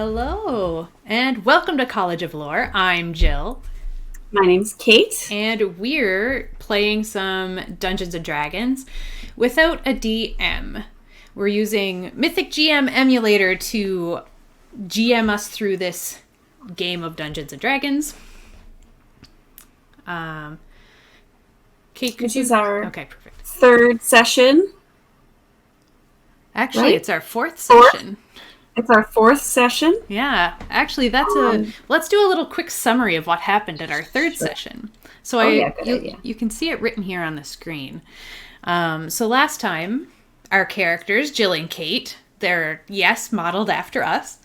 Hello, and welcome to College of Lore. I'm Jill. My name's Kate. And we're playing some Dungeons & Dragons without a DM. We're using Mythic GM Emulator to GM us through this game of Dungeons & Dragons. Kate, this is our perfect. third session. Actually, right? It's our fourth session. It's our fourth session? Yeah. Actually, let's do a little quick summary of what happened at our third session. So you can see it written here on the screen. So last time, our characters, Jill and Kate, they're, modeled after us.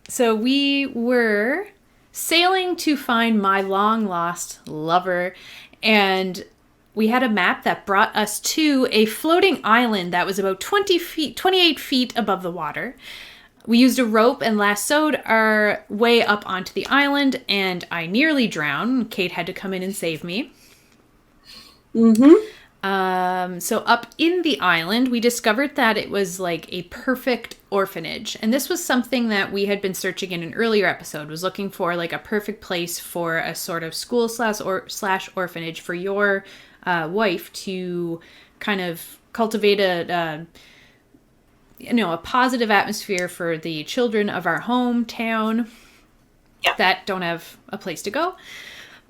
So we were sailing to find my long-lost lover, and we had a map that brought us to a floating island that was about 28 feet above the water. We used a rope and lassoed our way up onto the island, and I nearly drowned. Kate had to come in and save me. So up in the island, we discovered that it was like a perfect orphanage. And this was something that we had been searching in an earlier episode, was looking for like a perfect place for a sort of school slash orphanage for your wife to kind of cultivate a positive atmosphere for the children of our hometown that don't have a place to go.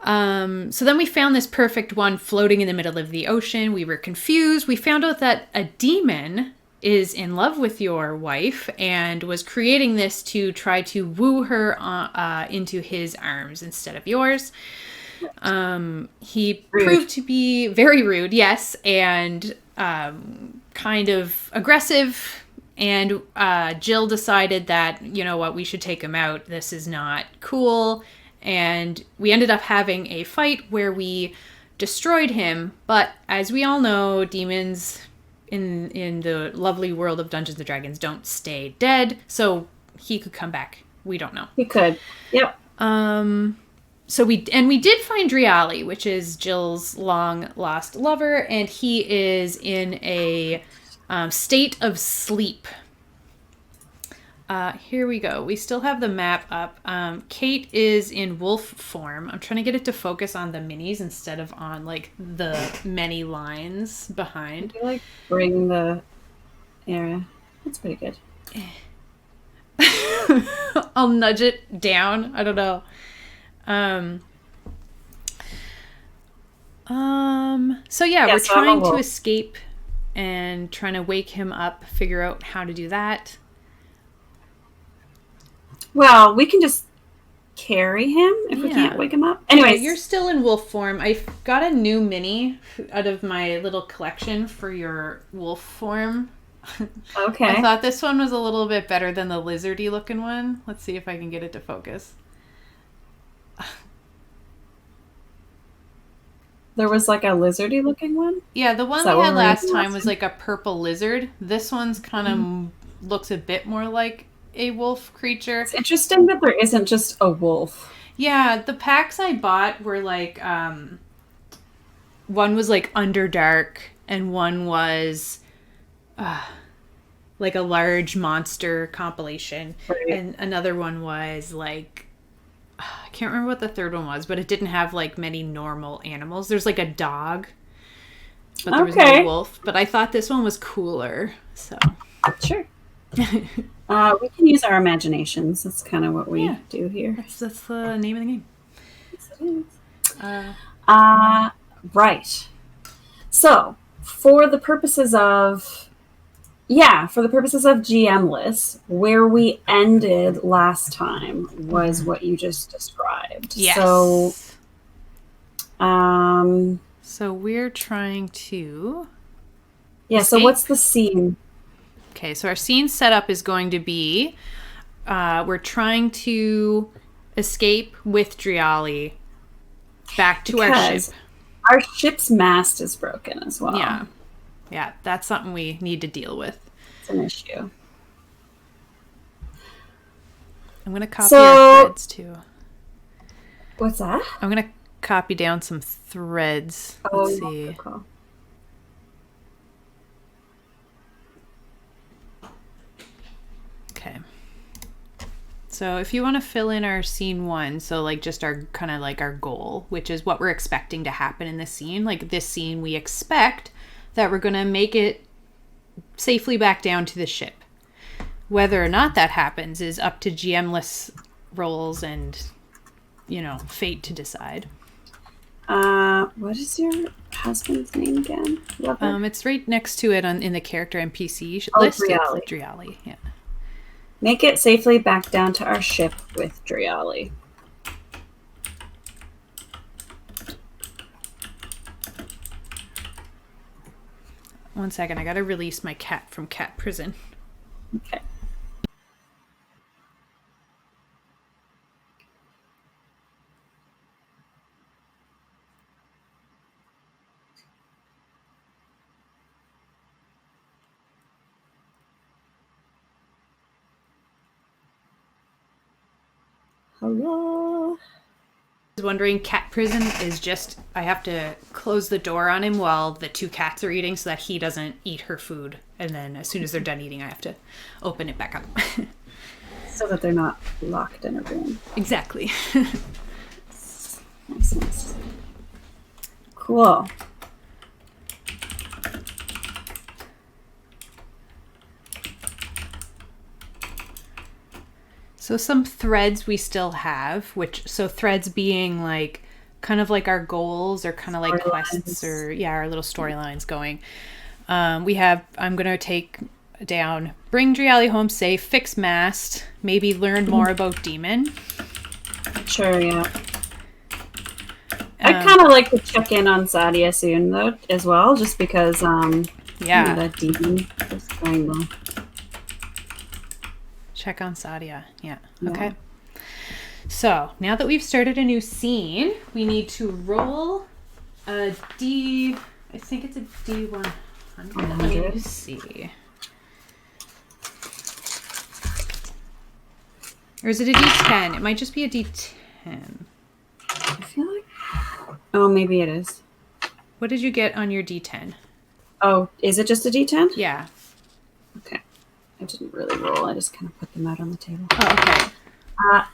So then we found this perfect one floating in the middle of the ocean. We were confused. We found out that a demon is in love with your wife and was creating this to try to woo her into his arms instead of yours. He proved to be very rude, yes, and kind of aggressive. And Jill decided that, you know what, we should take him out. This is not cool. And we ended up having a fight where we destroyed him. But as we all know, demons in the lovely world of Dungeons & Dragons don't stay dead. So he could come back. We don't know. He could. Yep. So we did find Driali, which is Jill's long lost lover, and he is in a state of sleep. Here we go. We still have the map up. Kate is in wolf form. I'm trying to get it to focus on the minis instead of on like the many lines behind. I like bring the area. That's pretty good. I'll nudge it down. I don't know. So we're trying to escape and trying to wake him up, figure out how to do that. Well, we can just carry him if we can't wake him up. Anyway, you're still in wolf form. I got a new mini out of my little collection for your wolf form. Okay. I thought this one was a little bit better than the lizardy looking one. Let's see if I can get it to focus. There was like a lizardy looking one? Yeah, the one we had last time was like a purple lizard. This one's kind of looks a bit more like a wolf creature. It's interesting that there isn't just a wolf. Yeah, the packs I bought were like, one was like Underdark, and one was like a large monster compilation. Right. And another one was like, I can't remember what the third one was, but it didn't have like many normal animals. There's like a dog, but there was no wolf. But I thought this one was cooler, so. Sure. We can use our imaginations. That's kind of what we do here. That's the name of the game. Yes, it is. Right. So, for the purposes of GM-less, where we ended last time was what you just described. Yes. So we're trying to... Yeah, so what's the scene? Okay, so our scene setup is going to be, we're trying to escape with Driali back to our ship. Our ship's mast is broken as well. Yeah, that's something we need to deal with. It's an issue. I'm going to copy our threads too. What's that? I'm going to copy down some threads. Let's see. Cool. So if you want to fill in our scene 1, so like just our kind of like our goal, which is what we're expecting to happen in this scene. Like this scene, we expect that we're going to make it safely back down to the ship. Whether or not that happens is up to GM-less rolls and, fate to decide. What is your husband's name again? It's right next to it in the character NPC list. Driali. Driali, yeah. Make it safely back down to our ship with Driali. One second, I gotta release my cat from cat prison. Okay. Hello. I was wondering, cat prison is just, I have to close the door on him while the 2 cats are eating so that he doesn't eat her food. And then as soon as they're done eating, I have to open it back up. So that they're not locked in a room. Exactly. Nice. Cool. So some threads we still have, so threads being like kind of like our goals or kind of like quests or our little storylines going. I'm going to take down, bring Driali home safe, fix mast, maybe learn more about demon. Sure, yeah. I'd kind of like to check in on Sadia soon though as well, just because that demon is going well. Check on Sadia. Yeah. Okay. So now that we've started a new scene, we need to roll a D. I think it's a D100. Let me see. Or is it a D10? It might just be a D10. I feel like. Oh, maybe it is. What did you get on your D10? Oh, is it just a D10? Yeah. Okay. I didn't really roll. I just kind of put them out on the table. Oh, okay.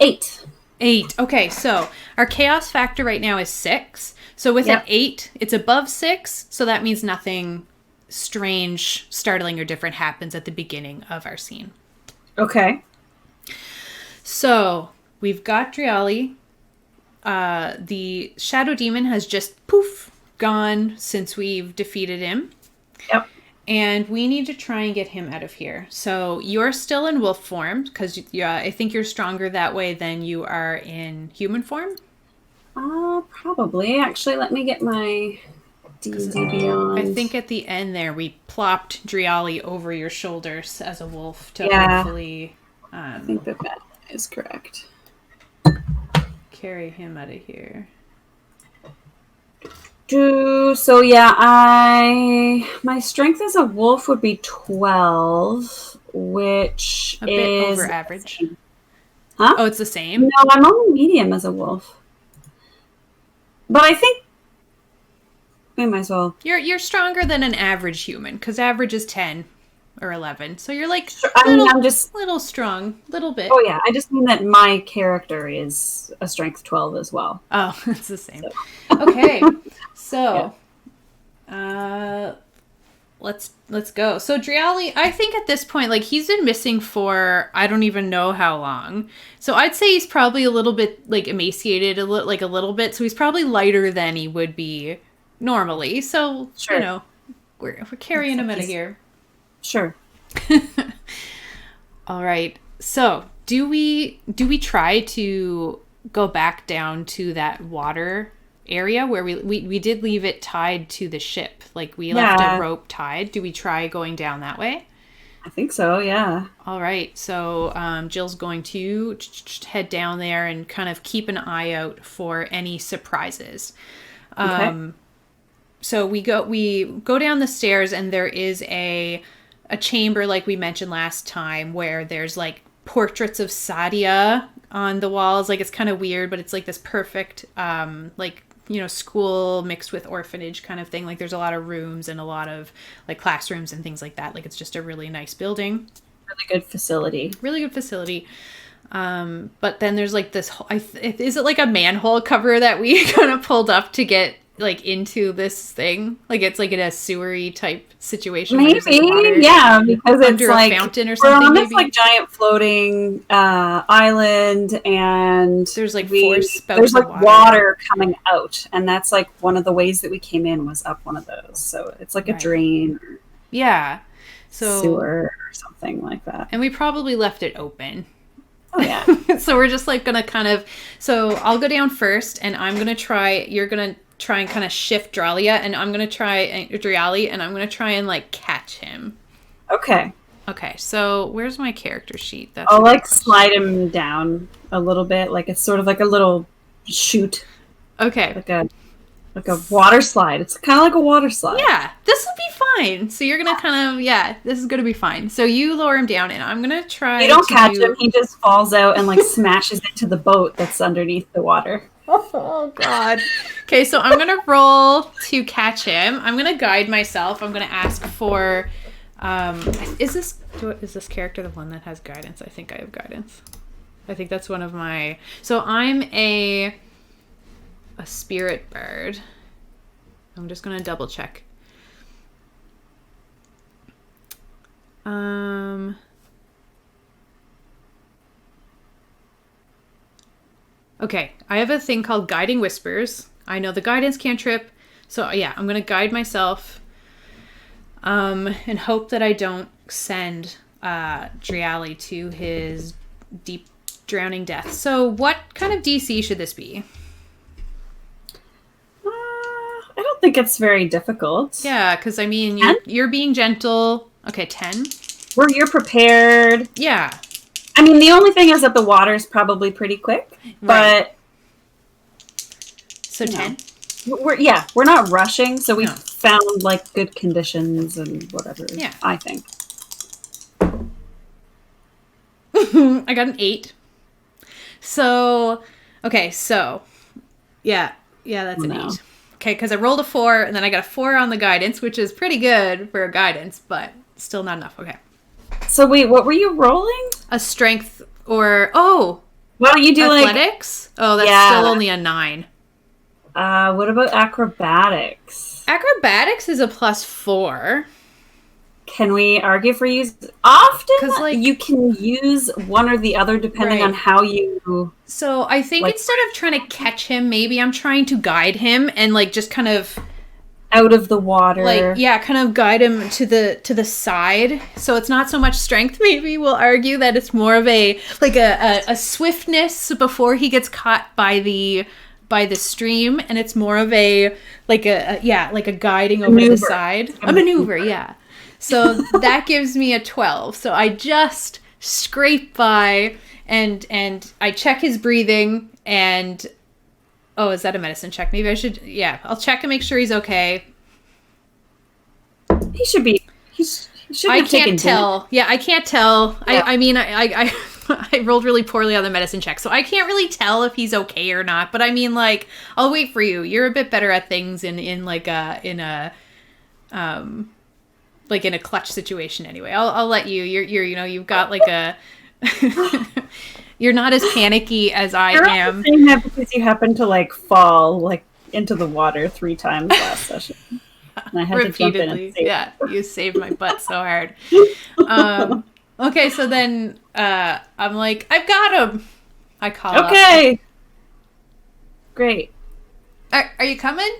8. 8. Okay, so our chaos factor right now is 6. So with an 8, it's above 6. So that means nothing strange, startling, or different happens at the beginning of our scene. Okay. So we've got Driali. The shadow demon has just gone since we've defeated him. Yep. And we need to try and get him out of here. So you're still in wolf form because I think you're stronger that way than you are in human form. Probably. Actually, let me get my D&D Beyond. I think at the end there we plopped Driali over your shoulders as a wolf to hopefully. I think that is correct. Carry him out of here. So my strength as a wolf would be 12, which a bit over average. Huh? Oh, it's the same? No, I'm only medium as a wolf. But I think we might as well. You're stronger than an average human because average is 10 or 11. So you're like I'm just little strong, little bit. Oh yeah, I just mean that my character is a strength 12 as well. Oh, it's the same. So. Okay. So, let's go. So Driali, I think at this point, like he's been missing for I don't even know how long. So I'd say he's probably a little bit like emaciated, a little bit. So he's probably lighter than he would be normally. So sure. We're carrying him out of here. Sure. All right. So do we try to go back down to that water area where we did leave it tied to the ship? Like we left a rope tied. Do we try going down that way? I think so, yeah. All right. So Jill's going to head down there and kind of keep an eye out for any surprises. Okay. So we go down the stairs and there is a chamber like we mentioned last time where there's like portraits of Sadia on the walls. Like it's kind of weird, but it's like this perfect school mixed with orphanage kind of thing. Like there's a lot of rooms and a lot of like classrooms and things like that. Like it's just a really nice building. Really good facility. But then there's like this, is it like a manhole cover that we kind of pulled up to get like into this thing? Like it's like in a sewery type situation. Maybe, like yeah, because it's under like a fountain or something. We're on this like giant floating island, and there's like four spouts. There's like water coming out, and that's like one of the ways that we came in was up one of those. So it's like a drain. Yeah. So sewer or something like that. And we probably left it open. Oh yeah. So we're just like gonna kind of. So I'll go down first, and I'm gonna try. You're gonna try and kind of shift Dralia, and I'm gonna try Driali, and I'm gonna try and like catch him. Okay. Okay. So where's my character sheet? That's I'll like slide him down a little bit, like it's sort of like a little chute. Okay. Like a water slide. It's kind of like a water slide. Yeah, this will be fine. So you're gonna kind of this is gonna be fine. So you lower him down, and I'm gonna try. You don't catch him. He just falls out and like smashes into the boat that's underneath the water. Oh God. Okay, so I'm gonna roll to catch him. I'm gonna guide myself. I'm gonna ask for. Is this character the one that has guidance? I think I have guidance. I think that's one of my. So I'm a spirit bird. I'm just gonna double check. Okay, I have a thing called Guiding Whispers. I know the guidance cantrip, so yeah, I'm gonna guide myself, and hope that I don't send Driali to his deep drowning death. So what kind of DC should this be? I don't think it's very difficult. Yeah, because I mean, you're being gentle. Okay, 10. You're prepared. Yeah. I mean, the only thing is that the water's probably pretty quick, but... So 10? We're not rushing, so we found, like, good conditions and whatever, I think. I got an 8. So, okay, so, yeah, that's an 8. Okay, because I rolled a 4, and then I got a 4 on the guidance, which is pretty good for a guidance, but still not enough. Okay. So wait, what were you rolling? A strength or well, you do athletics. That's still only a 9. What about acrobatics? Acrobatics is a +4. Can we argue for use often? Because like you can use one or the other depending on how you. So I think instead of trying to catch him, maybe I'm trying to guide him and like just kind of out of the water. Like kind of guide him to the side. So it's not so much strength. Maybe we'll argue that it's more of a swiftness before he gets caught by the stream, and it's more of a guiding over to the side. A maneuver, yeah. So that gives me a 12. So I just scrape by and I check his breathing and is that a medicine check? Maybe I should I'll check and make sure he's okay. He should be I can't tell. Yeah, I can't tell. Yeah. I mean I rolled really poorly on the medicine check, so I can't really tell if he's okay or not. But I mean, like, I'll wait for you. You're a bit better at things in a clutch situation anyway. I'll let you. You're you've got like a you're not as panicky as I am. Saying that because you happened to like fall like into the water 3 times last session. And I had repeatedly. To jump in and save you saved my butt so hard. Okay, so then I'm like, I've got him. I call up. Okay. Great. Are you coming?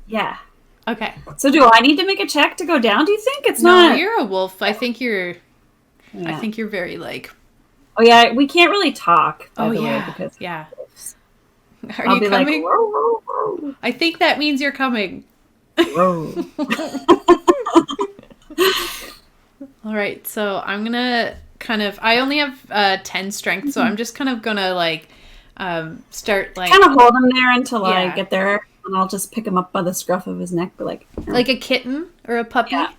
Yeah. Okay. So do I need to make a check to go down, do you think? It's not. No, you're a wolf. I think you're very like. Oh yeah, we can't really talk, by the way, because wolves. Are you coming? Like, whoa, whoa, whoa. I think that means you're coming. Whoa. All right, so I'm gonna I only have 10 strength, so I'm just kind of gonna like start like kind of hold him there until I get there, and I'll just pick him up by the scruff of his neck, but like a kitten or a puppy. Yeah.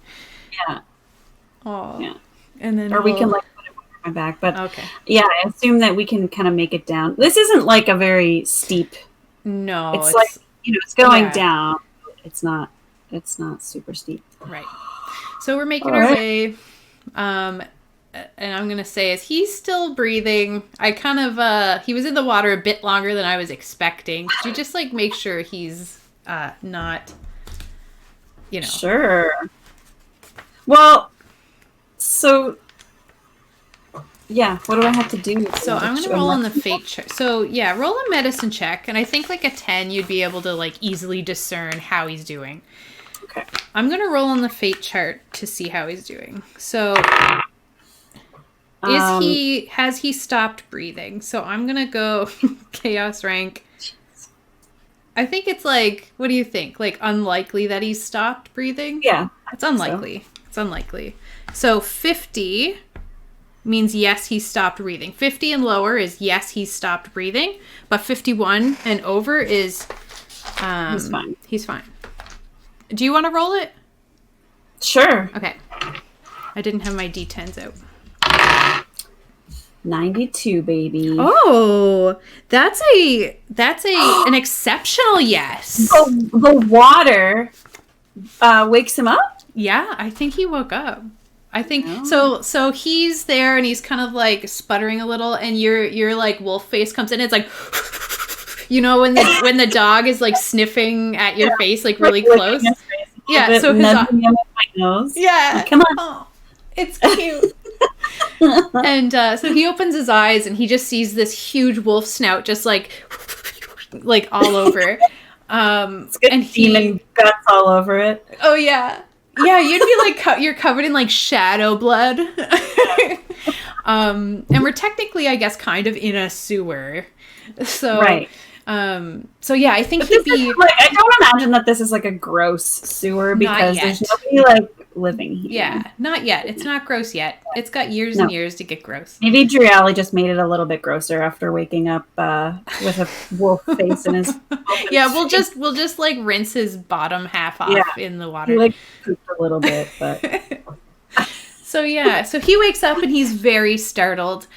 Oh. Yeah. And then we can like put him on my back, but okay. Yeah, I assume that we can kind of make it down. This isn't like a very steep. No, it's like it's going down. It's not super steep. Right. So we're making our way. and I'm going to say is he's still breathing. I kind of, he was in the water a bit longer than I was expecting. Could you just like make sure he's not, you know. Sure. Well, so yeah, what do I have to do? So I'm going to roll on the fate check. So yeah, roll a medicine check. And I think like a 10, you'd be able to like easily discern how he's doing. Okay. I'm going to roll on the fate chart to see how he's doing. So has he stopped breathing? So I'm going to go chaos rank. I think it's like, what do you think? Like unlikely that he's stopped breathing? Yeah. It's unlikely. So. It's unlikely. So 50 means yes, he's stopped breathing. 50 and lower is yes, he's stopped breathing. But 51 and over is he's fine. He's fine. Do you want to roll it? Sure. Okay. I didn't have my D10s out. 92, baby. Oh, that's an exceptional yes. The water wakes him up? Yeah, I think he woke up. I think so he's there and he's kind of like sputtering a little and your like wolf face comes in. It's like you know when the dog is like sniffing at your face like really close. Yeah, so his nose. Yeah. Come on. Oh, it's cute. And so he opens his eyes and he just sees this huge wolf snout just like all over. And demon guts all over it. Oh yeah. Yeah, you'd be like you're covered in like shadow blood. And we're technically, I guess, kind of in a sewer. So right. So yeah, I think he'd be like, I don't imagine that this is like a gross sewer because there's nobody like living here. Yeah, not yet. It's not gross yet. It's got years and years to get gross. Maybe Driali just made it a little bit grosser after waking up with a wolf face in his Yeah, we'll just like rinse his bottom half off in the water. He like pooped a little bit, but So yeah, so he wakes up and he's very startled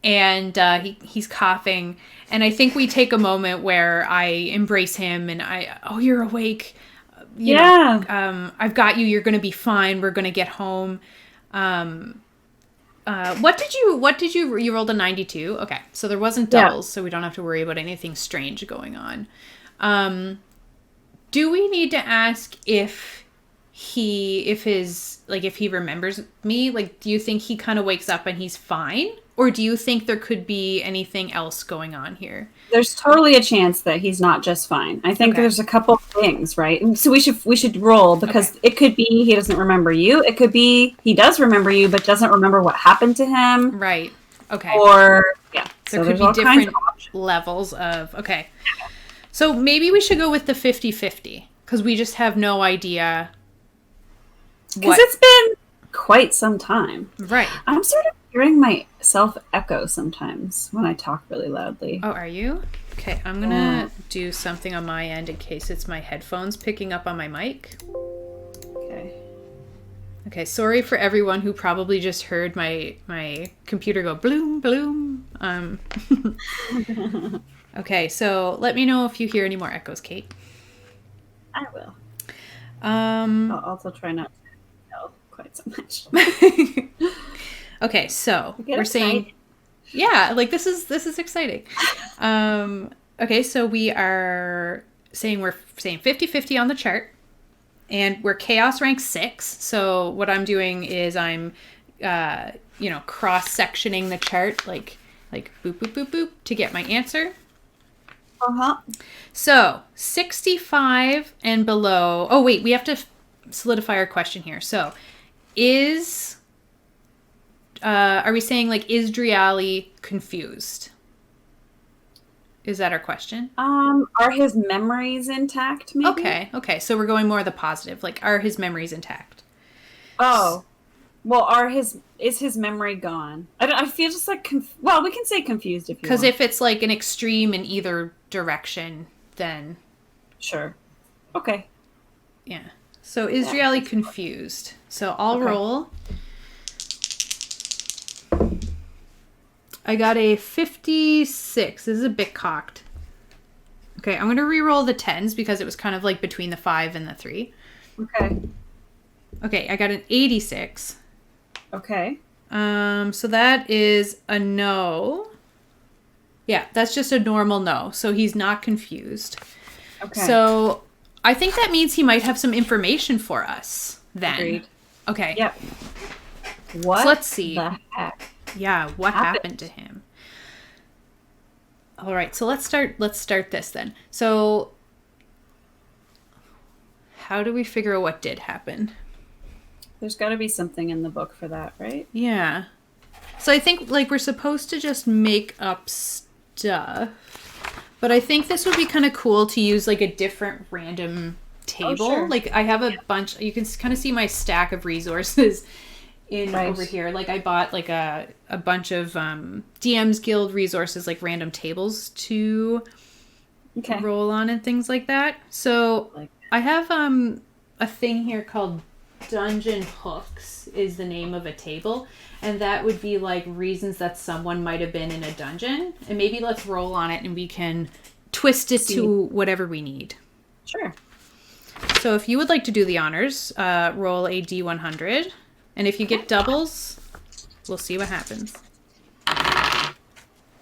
and he's coughing. And I think we take a moment where I embrace him and you're awake. You know, I've got you. You're going to be fine. We're going to get home. What did you rolled a 92? Okay. So there wasn't doubles, so we don't have to worry about anything strange going on. Do we need to ask if he remembers me? Like, do you think he kind of wakes up and he's fine? Or do you think there could be anything else going on here? There's totally a chance that he's not just fine. I think there's a couple things, right? So we should roll because it could be he doesn't remember you. It could be he does remember you but doesn't remember what happened to him. Right. Okay. Or there could be different levels of So maybe we should go with the 50-50 because we just have no idea. Because it's been quite some time. Right. I'm sort of hearing myself echo sometimes when I talk really loudly. Oh, are you? Okay, I'm going to do something on my end in case it's my headphones picking up on my mic. Okay, sorry for everyone who probably just heard my computer go bloom, bloom. Okay, so let me know if you hear any more echoes, Kate. I will. I'll also try not to yell quite so much. Okay, so we're saying, this is exciting. Okay, so we're saying 50-50 on the chart, and we're chaos rank 6. So what I'm doing is I'm, cross sectioning the chart like boop boop boop boop to get my answer. So 65 and below. Oh wait, we have to solidify our question here. So are we saying like is Driali confused? Is that our question? Are his memories intact? Maybe. Okay. So we're going more of the positive. Like, are his memories intact? Oh, well, is his memory gone? I feel just like well, we can say confused if you want. Because if it's like an extreme in either direction, then sure. Okay. Yeah. So is Driali confused? So I'll roll. I got a 56. This is a bit cocked. Okay, I'm going to re-roll the 10s because it was kind of like between the 5 and the 3. Okay. Okay, I got an 86. Okay. So that is a no. Yeah, that's just a normal no. So he's not confused. Okay. So I think that means he might have some information for us then. Agreed. Okay. Yep. What? So let's see. The heck? Yeah, what happened to him? All right, so let's start this then. So how do we figure out what did happen? There's got to be something in the book for that, right? Yeah. So I think like we're supposed to just make up stuff. But I think this would be kind of cool to use like a different random table. Oh, sure. Like I have a bunch, you can kind of see my stack of resources in over here. Like I bought like a bunch of DM's Guild resources, like random tables to roll on and things like that. So I have a thing here called Dungeon Hooks is the name of a table, and that would be like reasons that someone might have been in a dungeon, and maybe let's roll on it and we can twist it to whatever we need. Sure. So if you would like to do the honors, roll a D100, and if you get doubles, we'll see what happens.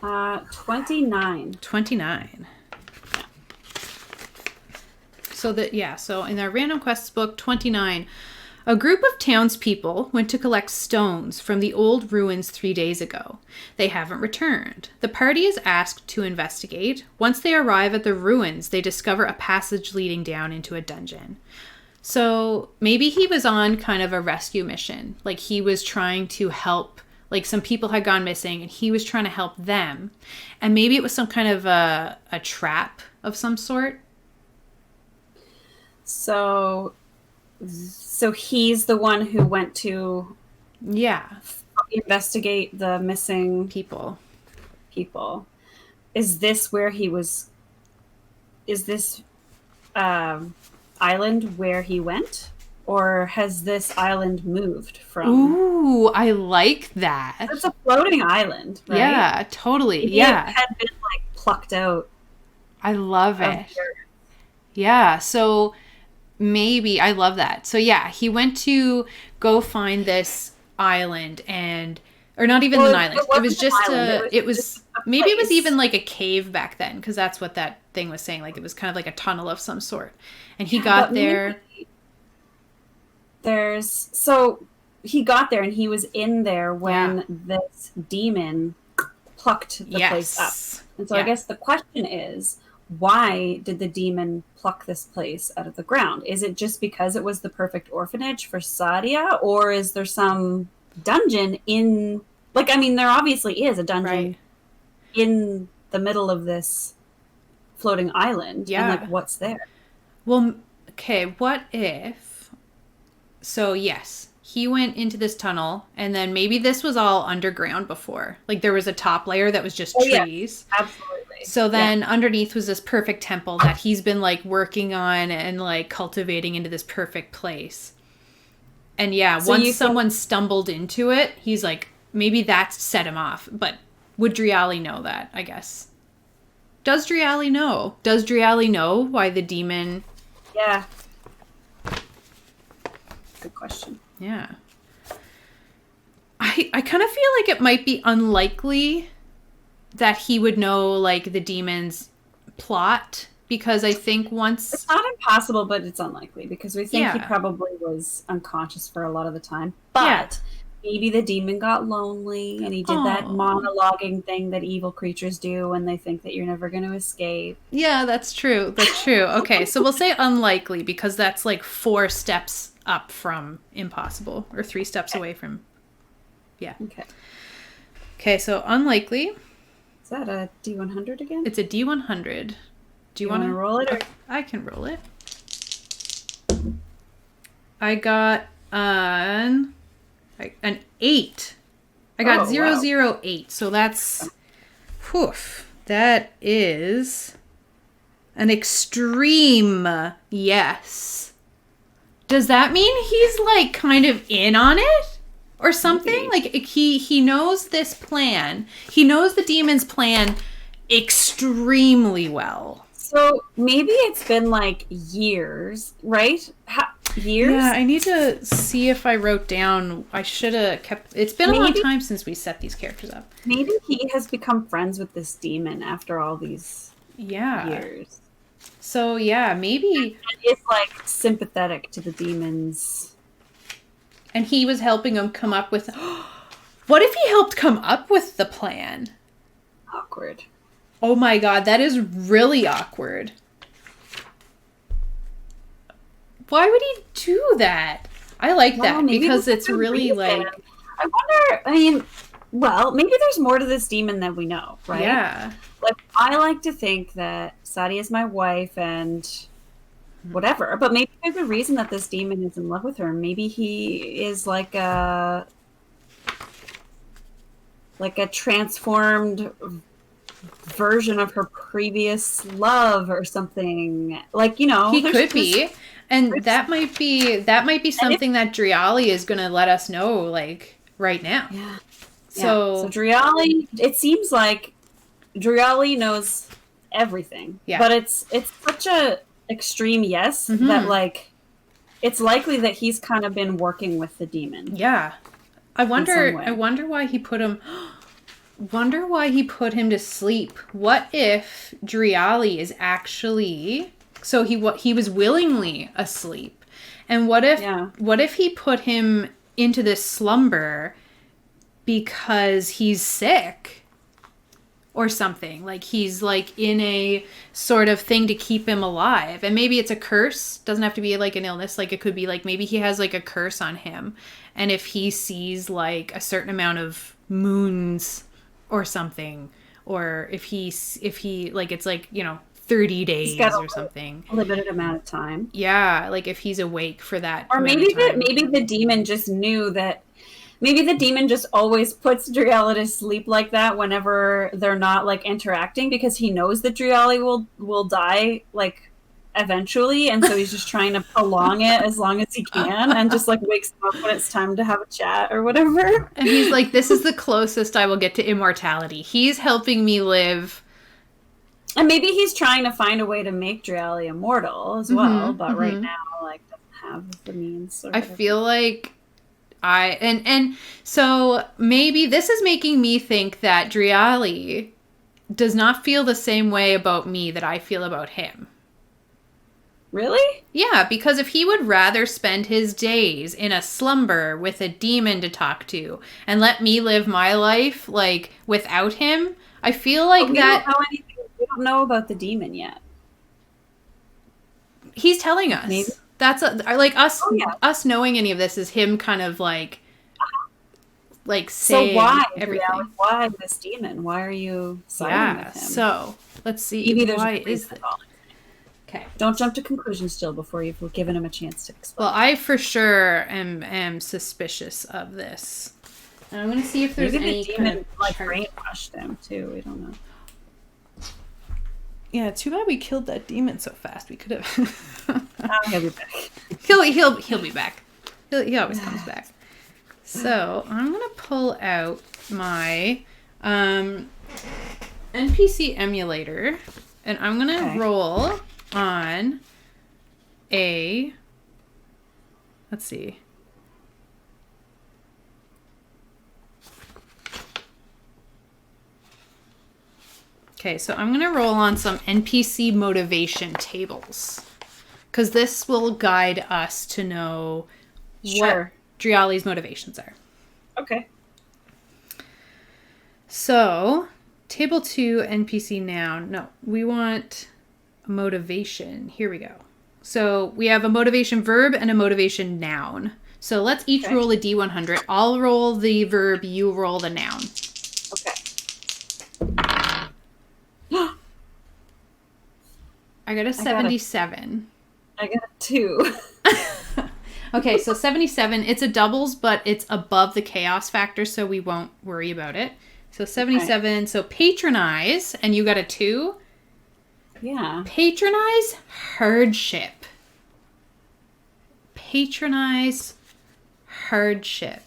29. 29. So in our random quests book 29, a group of townspeople went to collect stones from the old ruins 3 days ago. They haven't returned. The party is asked to investigate. Once they arrive at the ruins, they discover a passage leading down into a dungeon. So maybe he was on kind of a rescue mission. Like he was trying to help, like some people had gone missing and he was trying to help them. And maybe it was some kind of a trap of some sort. So he's the one who went to investigate the missing people. Is this where he was? Is this island where he went, or has this island moved from? Ooh, I like that. It's a floating island, right? Yeah, totally. Maybe yeah, it had been like plucked out. I love it. Yeah, so. Maybe. I love that. So yeah, he went to go find this island or not even an island. It was just it was maybe it was even like a cave back then, because that's what that thing was saying. Like it was kind of like a tunnel of some sort. And he got there. He got there and he was in there when this demon plucked the place up. And so I guess the question is, why did the demon pluck this place out of the ground? Is it just because it was the perfect orphanage for Sadia, or is there some dungeon in... Like, I mean, there obviously is a dungeon in the middle of this floating island. Yeah. And, like, what's there? Well, okay, what if... So, yes, he went into this tunnel, and then maybe this was all underground before. Like, there was a top layer that was just trees. Yeah, absolutely. So then underneath was this perfect temple that he's been like working on and like cultivating into this perfect place. And once someone stumbled into it, he's like, maybe that set him off. But would Driali know that, I guess? Does Driali know? Does Driali know why the demon... Yeah. Good question. Yeah. I kind of feel like it might be unlikely that he would know, like, the demon's plot, because I think once... It's not impossible, but it's unlikely, because we think he probably was unconscious for a lot of the time. But maybe the demon got lonely, and he did that monologuing thing that evil creatures do when they think that you're never going to escape. Yeah, that's true. That's true. Okay, so we'll say unlikely, because that's, like, 4 steps up from impossible, or 3 steps away from... Yeah. Okay, so unlikely... Is that a D100 again? It's a D100. Do you want to roll it? Or? I can roll it. I got an 8. I got 008. So that's... that is an extreme yes. Does that mean he's like kind of in on it? Or something? Maybe. Like, he knows this plan. He knows the demon's plan extremely well. So, maybe it's been, like, years, right? years. Yeah, I need to see if I wrote down. I should have kept. It's been a long time since we set these characters up. Maybe he has become friends with this demon after all these years. So yeah, maybe it's like sympathetic to the demons. And he was helping him come up with. What if he helped come up with the plan? Awkward. Oh my god, that is really awkward. Why would he do that? I like that because it's really like... I wonder, I mean, well, maybe there's more to this demon than we know, right? Yeah. Like, I like to think that Sadie is my wife and whatever, but maybe there's a reason that this demon is in love with her. Maybe he is like a transformed version of her previous love or something. Like, you know, he could be. And that might be something that Driali is going to let us know, like, right now. Yeah. So Driali, it seems like Driali knows everything. Yeah. But it's such a extreme yes that, like, it's likely that he's kind of been working with the demon. Yeah. I wonder why he put him... Wonder why he put him to sleep. What if Driali is actually... So he was willingly asleep. And what if he put him into this slumber because he's sick or something? Like he's like in a sort of thing to keep him alive. And maybe it's a curse. Doesn't have to be like an illness. Like it could be like maybe he has like a curse on him. And if he sees like a certain amount of moons or something, or if he like it's like, you know, 30 days or something. A limited amount of time. Yeah, like if he's awake for that. Or maybe the demon just knew that. Maybe the demon just always puts Driali to sleep like that whenever they're not like interacting because he knows that Driali will die like eventually, and so he's just trying to prolong it as long as he can, and just like wakes him up when it's time to have a chat or whatever. And he's like, "This is the closest I will get to immortality. He's helping me live." And maybe he's trying to find a way to make Driali immortal as well, but right now, like, doesn't have the means. I feel like and so maybe this is making me think that Driali does not feel the same way about me that I feel about him. Really? Yeah, because if he would rather spend his days in a slumber with a demon to talk to and let me live my life, like, without him, I feel like that... We don't know about the demon yet. He's telling us. Maybe. That's like us. Oh, yeah. Us knowing any of this is him kind of like saying. So why everything? Why this demon? Why are you siding with him? So let's see. Maybe why is it? Okay. Don't jump to conclusions still before you've given him a chance to explain. Well, I for sure am suspicious of this, and I'm going to see if there's any the demon kind of like brainwashed him too. We don't know. Yeah, too bad we killed that demon so fast. We could have. He'll be back. He'll be back. He always comes back. So I'm gonna pull out my NPC emulator, and I'm gonna roll on a. Let's see. Okay, so I'm going to roll on some NPC motivation tables, because this will guide us to know what Driali's motivations are. Okay. So, table 2, NPC noun. No, we want a motivation. Here we go. So, we have a motivation verb and a motivation noun. So, let's each roll a D100. I'll roll the verb, you roll the noun. Okay. I got a 77. I got a 2. Okay, so 77. It's a doubles, but it's above the chaos factor, so we won't worry about it. So 77. Okay. So patronize, and you got a 2. Yeah. Patronize hardship. Patronize hardship.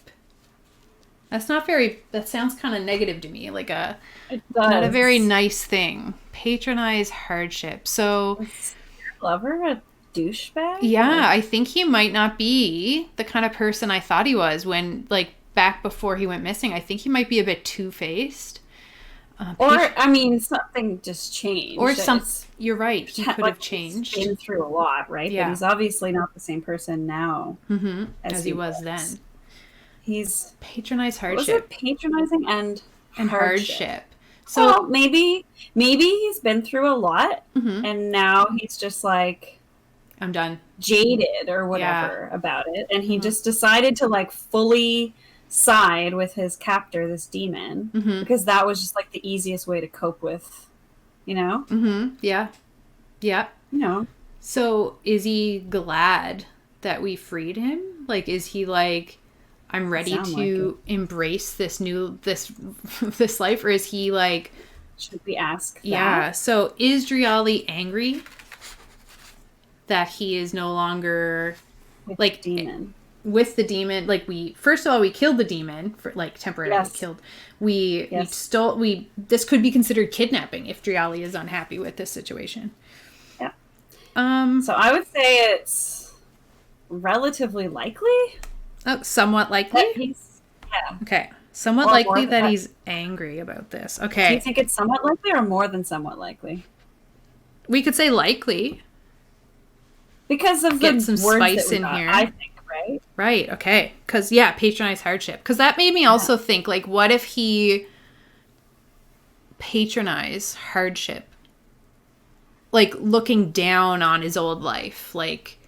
That sounds kind of negative to me, like not a very nice thing. Patronize hardship. So lover? douchebag? Yeah, I think he might not be the kind of person I thought he was when, like, back before he went missing. I think he might be a bit two-faced. Something just changed. Or you're right. He could have changed. He's been through a lot, right? Yeah. But he's obviously not the same person now as he was then. He's patronized hardship. Was it patronizing and hardship? So well, maybe he's been through a lot, and now he's just like, I'm done, jaded or whatever about it, and he just decided to like fully side with his captor, this demon, because that was just like the easiest way to cope with, you know? Yeah. You know. So is he glad that we freed him? Like, is he like, I'm ready to embrace this this life, or is he like, should we ask that? Yeah. So is Driali angry that he is no longer with like the demon? With the demon, like we killed the demon for like temporarily killed. We stole. This could be considered kidnapping if Driali is unhappy with this situation. Yeah. So I would say it's relatively likely. Oh, somewhat likely. Okay. Somewhat likely that he's angry about this. Okay. Do you think it's somewhat likely or more than somewhat likely? We could say likely. Because of get some spice in here. I think, right? Right, okay. Because, patronized hardship. Because that made me also think, like, what if he patronized hardship? Like, looking down on his old life. Like,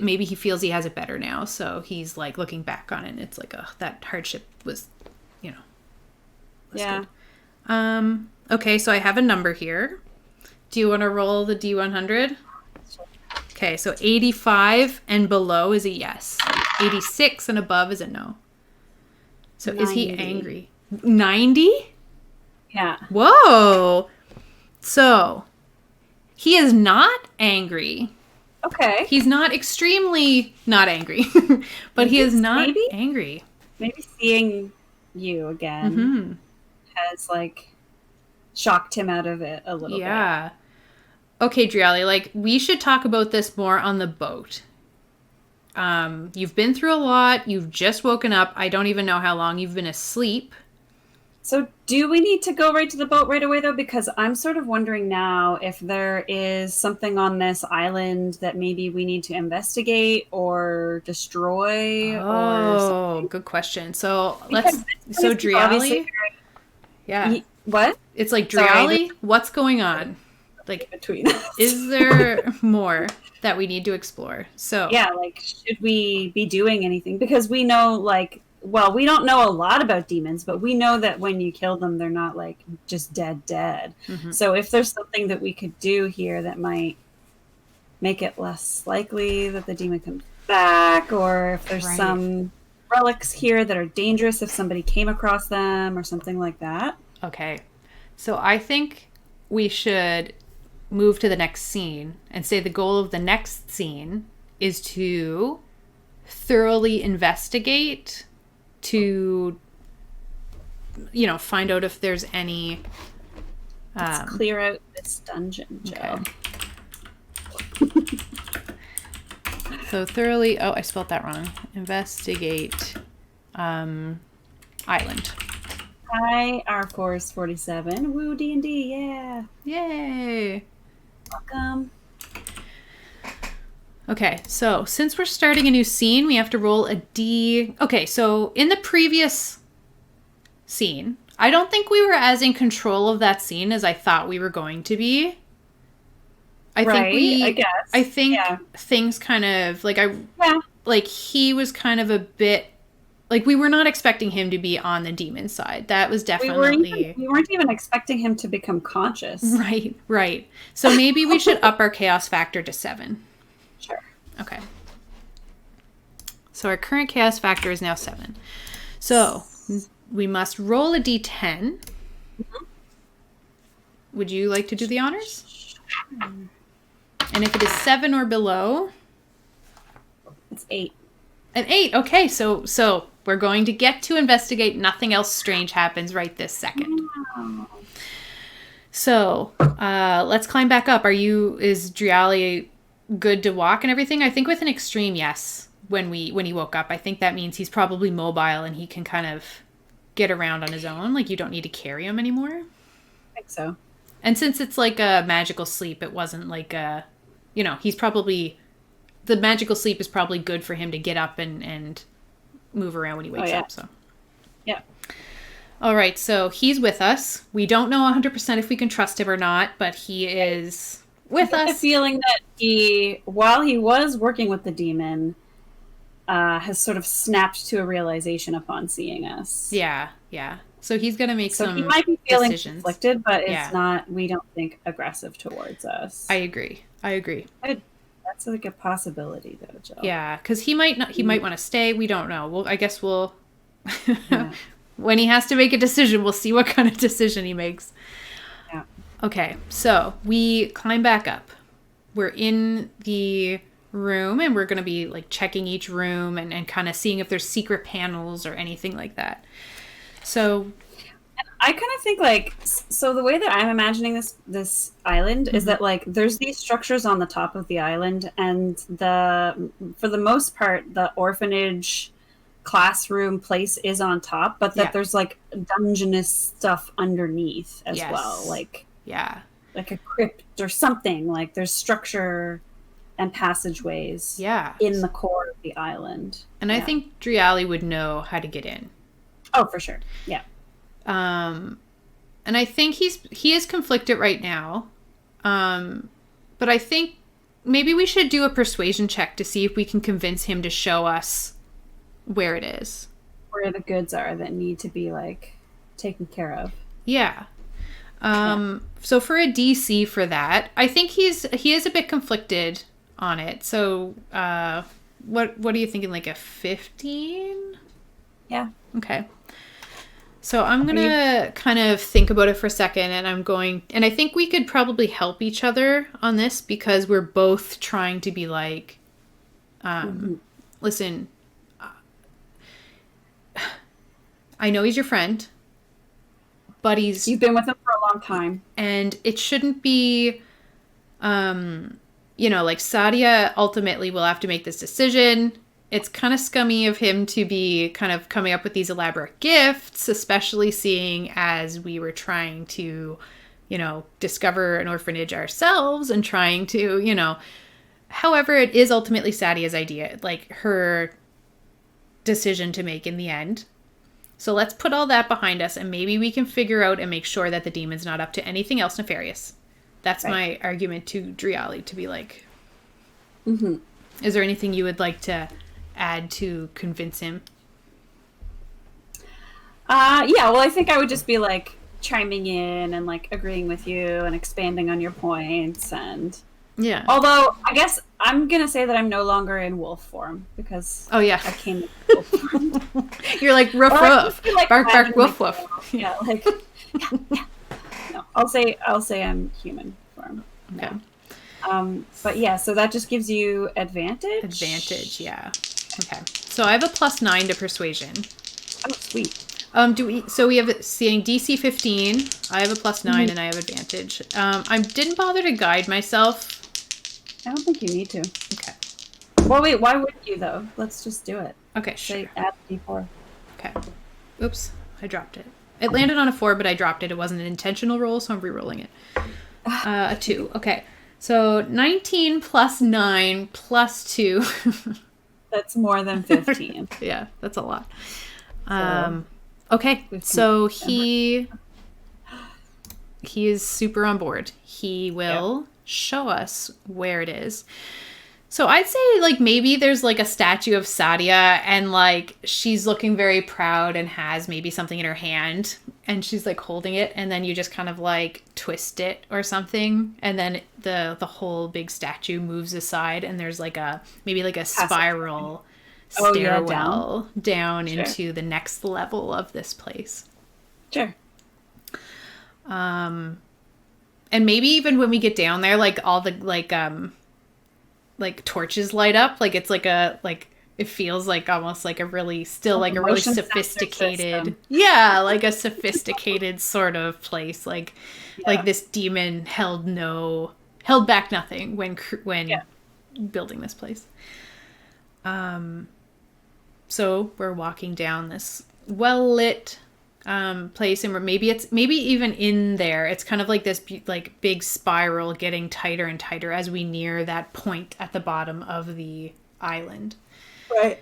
maybe he feels he has it better now, so he's like looking back on it and it's like, oh, that hardship was good. Okay, so I have a number here. Do you want to roll the D100? Okay, so 85 and below is a yes. 86 and above is a no. So 90. Is he angry? 90? Yeah. Whoa. So he is not angry. Okay. He's not extremely not angry, but he is not angry. Maybe seeing you again has like shocked him out of it a little bit. Yeah. Okay, Driali, like we should talk about this more on the boat. You've been through a lot. You've just woken up. I don't even know how long you've been asleep. So do we need to go right to the boat right away, though? Because I'm sort of wondering now if there is something on this island that maybe we need to investigate or destroy. Oh, good question. So Driali? Yeah. What? It's like, Driali, what's going on? Like, between us. Is there more that we need to explore? So yeah, like, should we be doing anything? Because we know, like, well, we don't know a lot about demons, but we know that when you kill them, they're not like just dead. So if there's something that we could do here that might make it less likely that the demon comes back, or if there's some relics here that are dangerous if somebody came across them or something like that. Okay. So I think we should move to the next scene and say the goal of the next scene is to thoroughly investigate, to find out if there's any let's clear out this dungeon, Joe. Okay. So thoroughly I spelled that wrong. Investigate island. Hi, our course 47. Woo, D&D, yeah. Yay. Welcome. Okay, so since we're starting a new scene, we have to roll a D. Okay, so in the previous scene, I don't think we were as in control of that scene as I thought we were going to be. I think things kind of like he was kind of a bit like we were not expecting him to be on the demon side. That was definitely we weren't even expecting him to become conscious. Right. So maybe we should up our chaos factor to 7. Sure. Okay. So our current chaos factor is now 7. So we must roll a d10. Would you like to do the honors? And if it is 7 or below, it's 8. An 8. Okay, so we're going to get to investigate. Nothing else strange happens right this second. Wow. So, let's climb back up. Is Driali good to walk and everything? I think with an extreme, yes. When he woke up, I think that means he's probably mobile and he can kind of get around on his own. Like, you don't need to carry him anymore. I think so. And since it's like a magical sleep, it wasn't like a, he's probably, the magical sleep is probably good for him to get up and move around when he wakes up. So, yeah. All right, so he's with us. We don't know 100% if we can trust him or not, but he is with us. I have the feeling that while he was working with the demon, has sort of snapped to a realization upon seeing us. Yeah. So he's going to make some decisions. So he might be feeling conflicted, but it's not, we don't think, aggressive towards us. I agree. That's like a possibility, though, Jill. Yeah, because he might want to stay. We don't know. Well, I guess we'll... When he has to make a decision, we'll see what kind of decision he makes. Yeah. Okay, so we climb back up. We're in the room, and we're going to be like checking each room and kind of seeing if there's secret panels or anything like that. So I kind of think like, so the way that I'm imagining this island is that like there's these structures on the top of the island, and for the most part the orphanage classroom place is on top, but that there's like dungeonous stuff underneath as well, like a crypt or something. Like there's structure and passageways in the core of the island. And I think Driali would know how to get in. Oh, for sure. Yeah. And I think he is conflicted right now. But I think maybe we should do a persuasion check to see if we can convince him to show us where it is. Where the goods are that need to be like taken care of. Yeah. So for a DC for that, I think he is a bit conflicted on it. So what are you thinking, like a 15? Yeah. Okay. So I'm going to kind of think about it for a second, and I think we could probably help each other on this because we're both trying to be like, listen, I know he's your friend, but you've been with him for a long time. And it shouldn't be, like Sadia ultimately will have to make this decision. It's kind of scummy of him to be kind of coming up with these elaborate gifts, especially seeing as we were trying to, discover an orphanage ourselves and trying to, however, it is ultimately Sadia's idea, like her decision to make in the end. So let's put all that behind us, and maybe we can figure out and make sure that the demon's not up to anything else nefarious. That's my argument to Driali, to be like, is there anything you would like to add to convince him? Well, I think I would just be like chiming in and like agreeing with you and expanding on your points. And although I guess I'm gonna say that I'm no longer in wolf form because I came in wolf form. You're like ruff ruff, like bark bark woof woof. Yeah, like no, I'll say I'm human form. Okay. But so that just gives you advantage. Yeah. Okay. So I have a +9 to persuasion. Oh, sweet. So we have seeing DC 15. I have a +9 and I have advantage. I didn't bother to guide myself. I don't think you need to. Okay. Well, wait, why wouldn't you though? Let's just do it. Okay, sure. Say add D4. Okay. Oops, I dropped it. It landed on a 4, but I dropped it. It wasn't an intentional roll, so I'm re-rolling it. A 2. Okay. So 19 + 9 + 2. That's more than 15. Yeah, that's a lot. Okay, so he is super on board. He will show us where it is. So I'd say like maybe there's like a statue of Sadia and like she's looking very proud and has maybe something in her hand and she's like holding it, and then you just kind of like twist it or something, and then the whole big statue moves aside and there's like maybe a spiral stairwell down into the next level of this place. Sure. And maybe even when we get down there, like all the like torches light up, like it's like it feels like almost like a really like a really Motion sensor sophisticated system. like a sophisticated sort of place, like this demon held back nothing when building this place. So we're walking down this well-lit place, and maybe even in there it's kind of like this like big spiral getting tighter and tighter as we near that point at the bottom of the island. Right.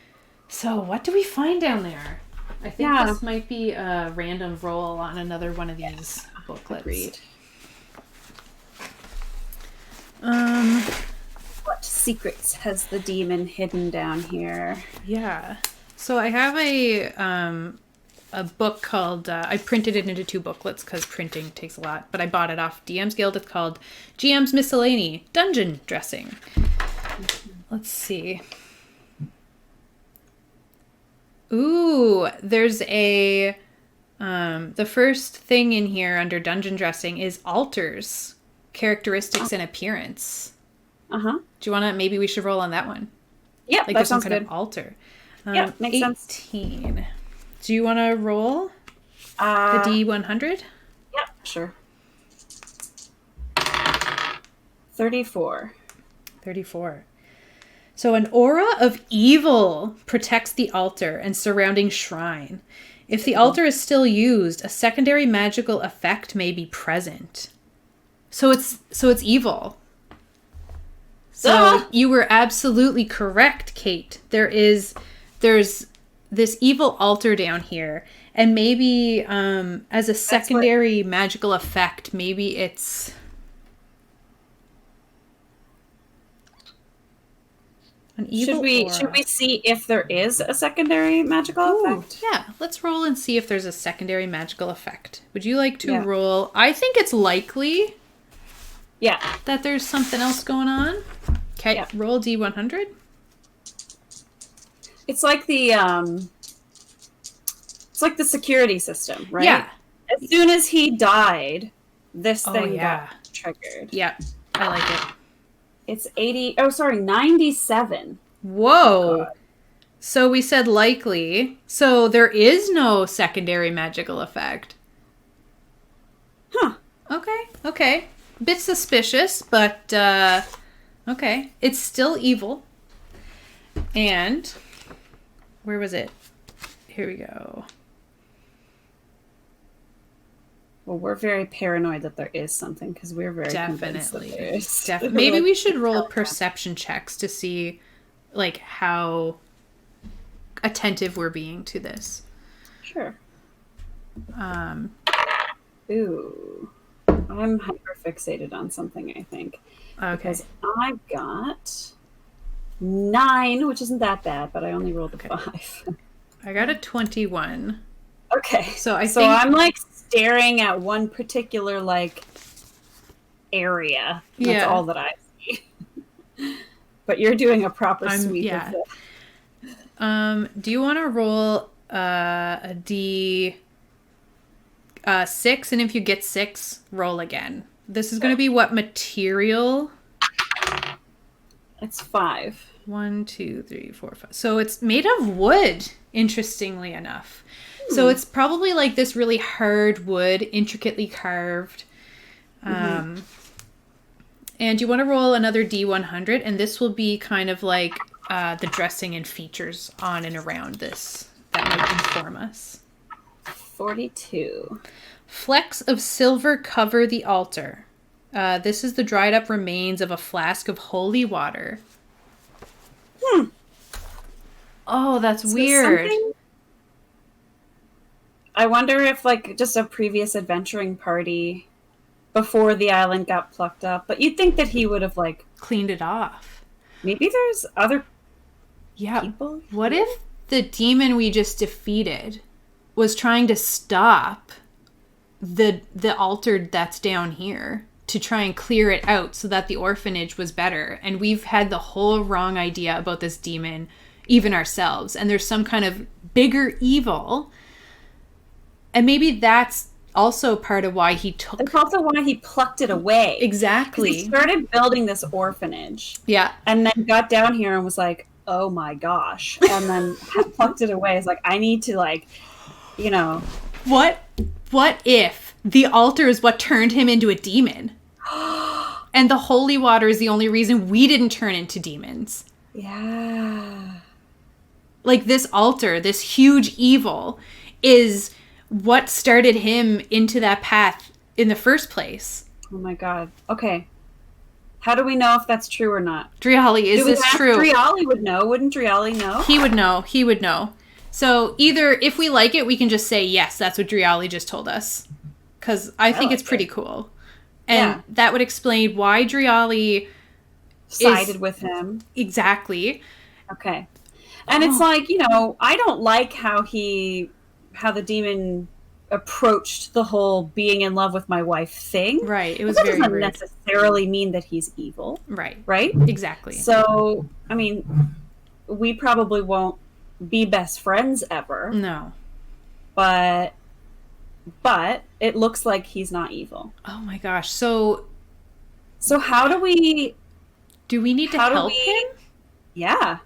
So what do we find down there? I think this might be a random roll on another one of these booklets. Agreed. What secrets has the demon hidden down here? Yeah. So I have a book called, I printed it into 2 booklets because printing takes a lot, but I bought it off DM's Guild. It's called GM's Miscellany, Dungeon Dressing. Let's see. Ooh, there's the first thing in here under dungeon dressing is altars, characteristics, and appearance. Uh-huh. Do you want to, maybe we should roll on that one? Yeah, like that there's some sounds kind good. of altar. Yeah, makes 18. sense. Do you want to roll the D100? Yeah, sure. 34. So an aura of evil protects the altar and surrounding shrine. If the altar is still used, a secondary magical effect may be present. So it's evil. So you were absolutely correct, Kate. There's this evil altar down here, and maybe as a secondary magical effect, maybe it's an evil aura. Should we see if there is a secondary magical effect? Yeah, let's roll and see if there's a secondary magical effect. Would you like to roll? I think it's likely that there's something else going on. Okay, roll D100. It's like the security system, right? Yeah. As soon as he died, this thing got triggered. Yeah, I like it. It's 97. Whoa. So we said likely. So there is no secondary magical effect. Huh. Okay. Bit suspicious, but okay. It's still evil. And where was it? Here we go. Well, we're very paranoid that there is something because we're very convinced that there is. Maybe we should roll perception checks to see, like, how attentive we're being to this. Sure. Ooh, I'm hyper-fixated on something, I think. Okay. Because I got 9, which isn't that bad, but I only rolled a 5. I got a 21. Okay. So think I'm like staring at one particular like area. That's all that I see. But you're doing a proper sweep of it. Do you want to roll a D6, and if you get 6, roll again. This is going to be what material? It's 5. 1, 2, 3, 4, 5. So it's made of wood, interestingly enough. So it's probably like this really hard wood, intricately carved. And you want to roll another D100, and this will be kind of like the dressing and features on and around this that might inform us. 42. Flecks of silver cover the altar. This is the dried up remains of a flask of holy water. Oh, that's weird. I wonder if, like, just a previous adventuring party before the island got plucked up. But you'd think that he would have, like... cleaned it off. Maybe there's other people? What if the demon we just defeated was trying to stop the altar that's down here to try and clear it out so that the orphanage was better? And we've had the whole wrong idea about this demon, even ourselves. And there's some kind of bigger evil... And maybe that's also part of why he took... It's also why he plucked it away. Exactly. He started building this orphanage. Yeah. And then got down here and was like, oh my gosh, and then plucked it away. It's like, I need to, like, you know. What if the altar is what turned him into a demon? And the holy water is the only reason we didn't turn into demons. Yeah. Like, this altar, this huge evil, is what started him into that path in the first place. Oh my god. Okay. How do we know if that's true or not? Driali, is this true? Driali would know. Wouldn't Driali know? He would know. He would know. So either if we like it, we can just say, yes, that's what Driali just told us. Because I think it's pretty cool. And that would explain why Driali sided with him. Exactly. Okay. And it's like, you know, I don't like how the demon approached the whole being in love with my wife thing. Right. It was that very doesn't rude. necessarily mean that he's evil. Right. Right? Exactly. So, I mean, we probably won't be best friends ever. No. But it looks like he's not evil. Oh my gosh. So how do we... Do we need to help him? Yeah.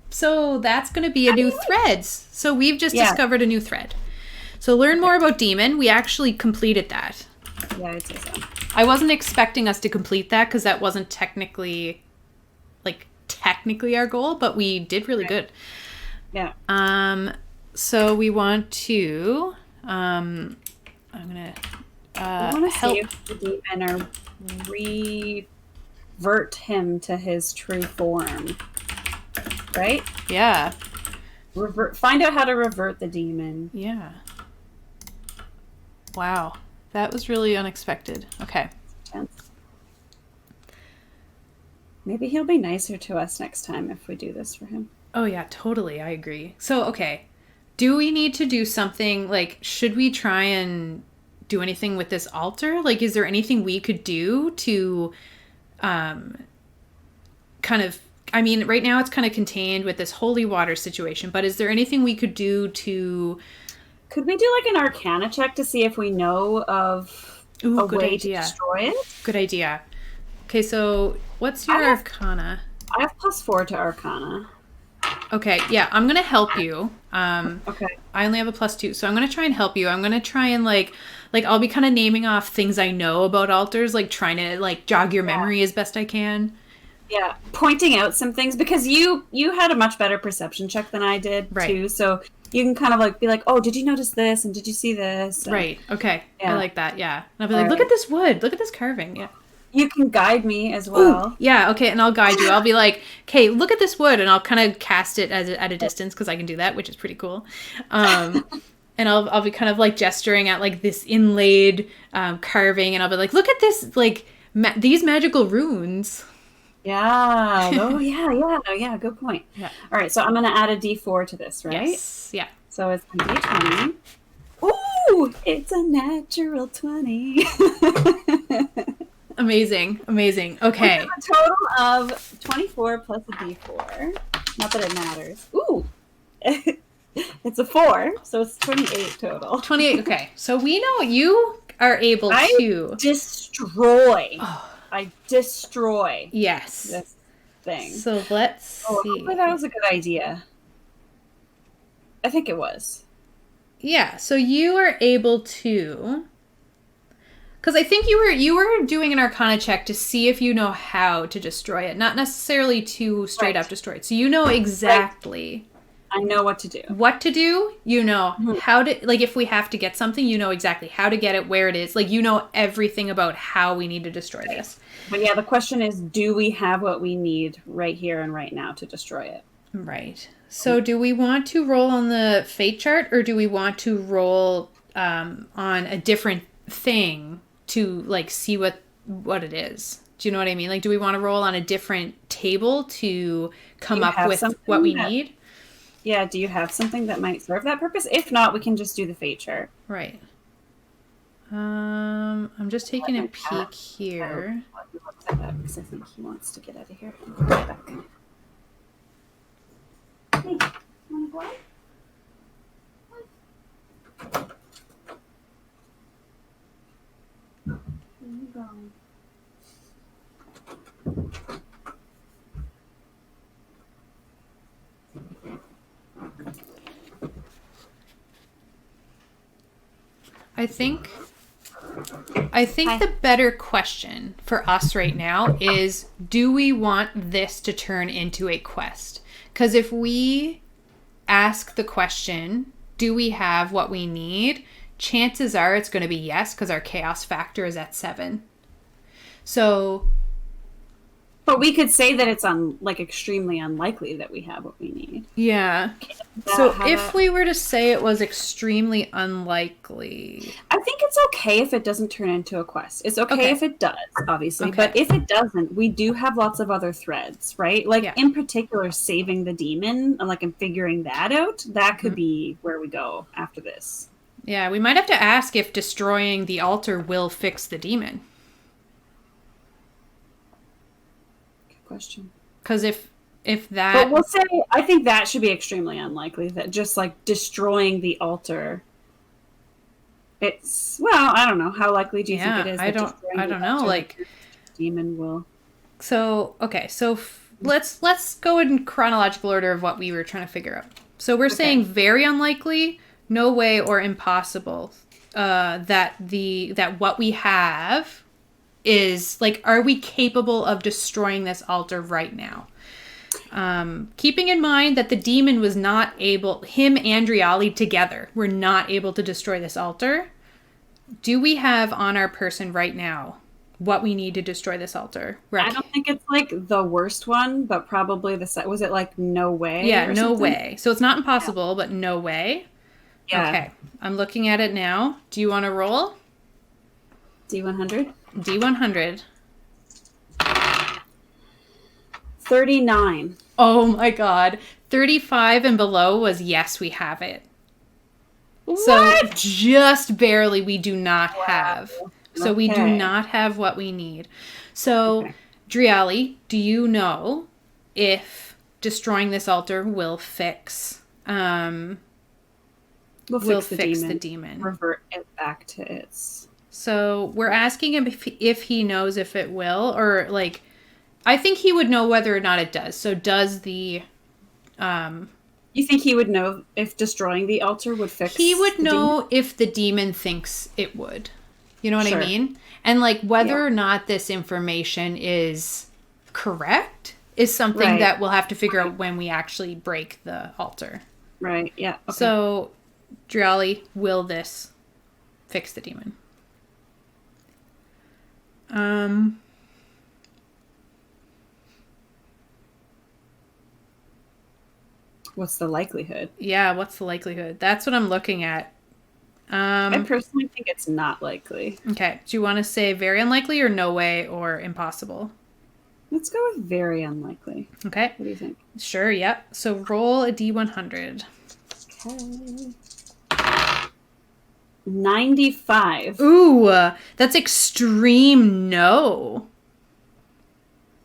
So that's going to be a new thread. So we've just discovered a new thread. So learn more about demon. We actually completed that. Yeah, I'd say so. I wasn't expecting us to complete that because that wasn't technically our goal, but we did really good. Yeah. So we want to I'm going to help see if the demon revert him to his true form. Right? Yeah. Find out how to revert the demon. Yeah. Wow. That was really unexpected. Okay. Maybe he'll be nicer to us next time if we do this for him. Oh, yeah, totally. I agree. So, okay. Do we need to do something, like, should we try and do anything with this altar? Like, is there anything we could do to kind of... I mean, right now it's kind of contained with this holy water situation, but is there anything we could do to... Could we do, like, an Arcana check to see if we know of a way to destroy it? Good idea. Okay, so what's your Arcana? I have +4 to Arcana. Okay, yeah, I'm going to help you. Okay. I only have a +2, so I'm going to try and help you. I'm going to try and, like I'll be kind of naming off things I know about altars, like, trying to, like, jog your memory as best I can. Yeah, pointing out some things, because you had a much better perception check than I did, too, so you can kind of, like, be like, oh, did you notice this, and did you see this? Right, okay. Yeah. I like that, yeah. And I'll be like, look at this wood, look at this carving, yeah. You can guide me as well. Ooh, yeah, okay, and I'll guide you. I'll be like, okay, look at this wood, and I'll kind of cast it at a distance, because I can do that, which is pretty cool. And I'll be kind of, like, gesturing at, like, this inlaid carving, and I'll be like, look at this, like, these magical runes. Yeah. Oh, yeah, good point. Yeah. All right, so I'm going to add a D4 to this, right? Yes, yeah. So it's a D20. Ooh, it's a natural 20. Amazing. Okay. A total of 24 plus a D4. Not that it matters. Ooh. It's a 4, so it's 28 total. 28, okay. So we know you are able to... destroy. Oh. I destroy. Yes. This thing. So let's see. Hopefully that was a good idea. I think it was. Yeah, so you are able to... Because I think you were doing an Arcana check to see if you know how to destroy it, not necessarily to straight up destroy it. So you know exactly. I know what to do. What to do, you know how to, like, if we have to get something, you know exactly how to get it, where it is. Like, you know everything about how we need to destroy this. But yeah, the question is, do we have what we need right here and right now to destroy it? Right. So do we want to roll on the fate chart, or do we want to roll on a different thing to, like, see what it is? Do you know what I mean? Like, do we want to roll on a different table to come up with what we need? Yeah, do you have something that might serve that purpose? If not, we can just do the fate chart. Right. I'm just taking a peek here. Because I think he wants to get out of here. I'll be right back. Hey, you want to go out? Where are you going? I think the better question for us right now is, do we want this to turn into a quest? Because if we ask the question, do we have what we need? Chances are it's going to be yes, because our chaos factor is at 7. So... But we could say that it's extremely unlikely that we have what we need. Yeah. So if we were to say it was extremely unlikely... I think it's okay if it doesn't turn into a quest. It's okay if it does, obviously. Okay. But if it doesn't, we do have lots of other threads, right? In particular, saving the demon and figuring that out, that could be where we go after this. Yeah, we might have to ask if destroying the altar will fix the demon. Question. Because if that... But we'll say, I think that should be extremely unlikely, that just destroying the altar, it's, well, I don't know, how likely do you think it is I don't know, demon will... So, okay, so let's go in chronological order of what we were trying to figure out. So we're saying very unlikely, no way, or impossible, that what we have is, are we capable of destroying this altar right now? Keeping in mind that the demon was not able, him and Driali together were not able to destroy this altar. Do we have on our person right now what we need to destroy this altar? I don't think it's the worst one, but probably was it no way? Yeah, no way. So it's not impossible, but no way. Yeah. Okay, I'm looking at it now. Do you want to roll? D100? D100. 39. Oh my god. 35 and below was yes, we have it. What? So just barely we do not have. So we do not have what we need. So, Driali, do you know if destroying this altar will fix the demon? Revert it back to its... So we're asking him if he knows if it will, or I think he would know whether or not it does. So does the... You think he would know if destroying the altar would fix... He would know if the demon thinks it would. You know what I mean? And whether or not this information is correct is something that we'll have to figure out when we actually break the altar. Right, yeah. Okay. So, Driali, will this fix the demon? What's the likelihood? Yeah, what's the likelihood? That's what I'm looking at. I personally think it's not likely. Okay. Do you want to say very unlikely or no way or impossible? Let's go with very unlikely. Okay. What do you think? Sure, yep. So roll a D100. Okay. 95. Ooh, that's extreme no.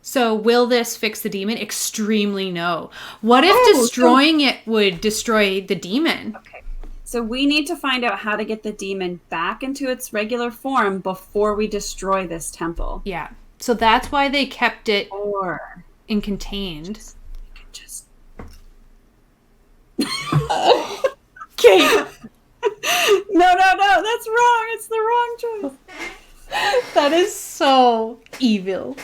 So will this fix the demon? Extremely no. What if destroying it would destroy the demon? Okay. So we need to find out how to get the demon back into its regular form before we destroy this temple. Yeah. So that's why they kept it in contained. Just... Kate! No, that's wrong. It's the wrong choice. That is so evil.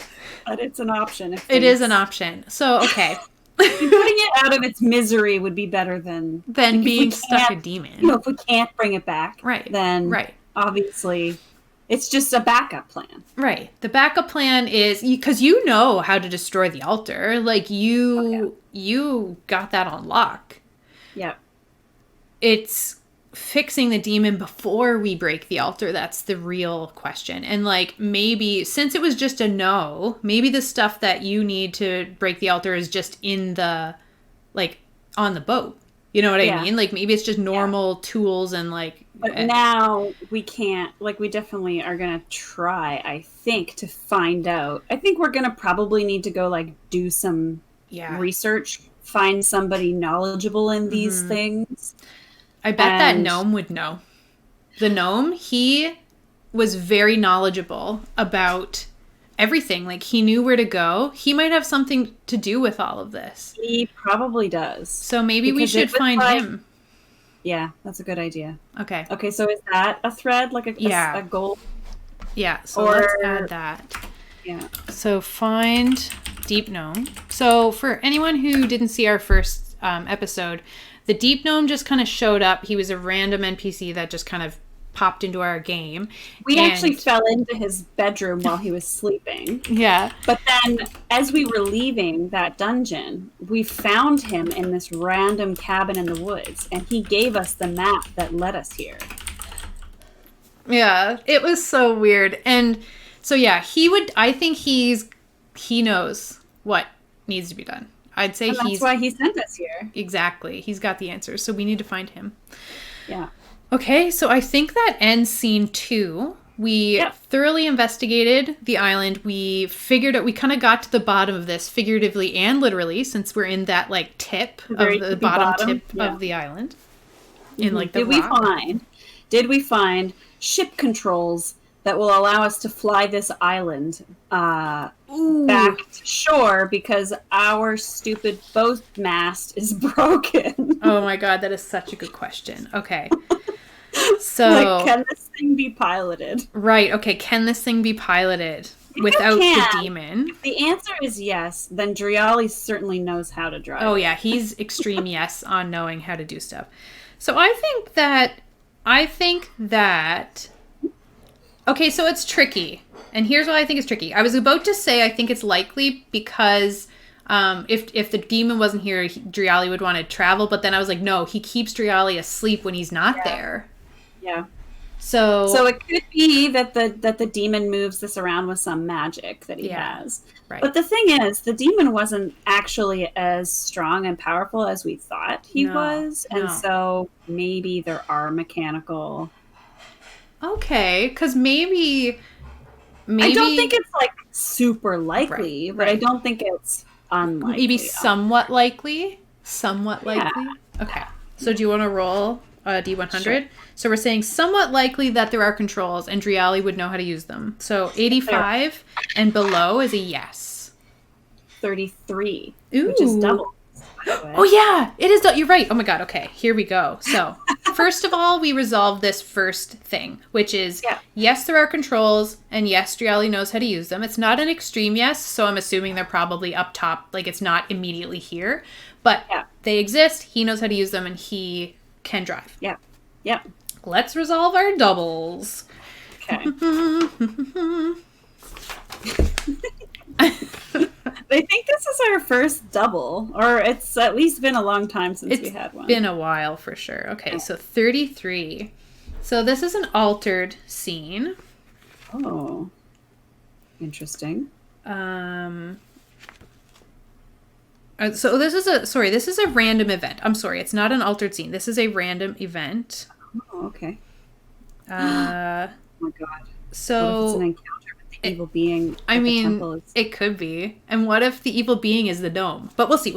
But it's an option. It is an option. So, okay. Putting it out of its misery would be better than being stuck a demon. If we can't bring it back, then obviously it's just a backup plan. Right. The backup plan is, because you know how to destroy the altar. You got that on lock. Yeah. It's fixing the demon before we break the altar. That's the real question. And maybe since it was just a no, maybe the stuff that you need to break the altar is just in the on the boat. You know what I mean? Maybe it's just normal tools and but now we can't, we definitely are going to try, I think, to find out. I think we're going to probably need to go do some research, find somebody knowledgeable in these things. I bet that gnome would know. The gnome, he was very knowledgeable about everything. He knew where to go. He might have something to do with all of this. He probably does. So maybe we should find him. Yeah, that's a good idea. Okay. Okay, so is that a thread, like a goal? Yeah, so let's add that. Yeah. So find Deep Gnome. So for anyone who didn't see our first episode, the Deep Gnome just kind of showed up. He was a random NPC that just kind of popped into our game. We actually fell into his bedroom while he was sleeping. Yeah. But then as we were leaving that dungeon, we found him in this random cabin in the woods, and he gave us the map that led us here. Yeah, it was so weird. And so yeah, I think he knows what needs to be done. I'd say that's why he sent us here. Exactly. He's got the answers, so we need to find him. Yeah. Okay, so I think that ends scene 2. We thoroughly investigated the island. We figured out, we kind of got to the bottom of this, figuratively and literally, since we're in that like tip of the bottom tip of the island. In like the rock. Did we find ship controls that will allow us to fly this island back to shore, because our stupid boat mast is broken? Oh my god, that is such a good question. Okay. So, like, can this thing be piloted? Right, okay, can this thing be piloted without the demon? If the answer is yes, then Driali certainly knows how to drive. Oh yeah, he's extreme yes on knowing how to do stuff. So I think that okay, so it's tricky. And here's why I think it's tricky. I was about to say I think it's likely because if the demon wasn't here, Driali would want to travel, but then I was like, no, he keeps Driali asleep when he's not there. Yeah. So it could be that the demon moves this around with some magic that he has. Right. But the thing is, the demon wasn't actually as strong and powerful as we thought he was. And so maybe there are mechanical... Okay, because maybe... I don't think it's like super likely, but I don't think it's unlikely. Maybe somewhat likely? Somewhat likely? Okay. So do you want to roll a D100? Sure. So we're saying somewhat likely that there are controls and Driali would know how to use them. So 85 and below is a yes. 33, Ooh. Which is double. Oh yeah, it is. You're right. Oh my god. Okay, here we go. So first of all, we resolve this first thing, which is yes, there are controls, and yes, Driali knows how to use them. It's not an extreme yes, so I'm assuming they're probably up top, like it's not immediately here, but they exist. He knows how to use them, and he can drive. Yeah. Yep. Let's resolve our doubles. Okay. I think this is our first double, or it's at least been a long time since we had one. It's been a while for sure. Okay, so 33. So this is an altered scene. Oh, interesting. So this is a random event. I'm sorry, it's not an altered scene. This is a random event. Oh, okay. Oh my god. So what if it's an encounter with the evil being? I mean, it could be. And what if the evil being is the gnome? But we'll see.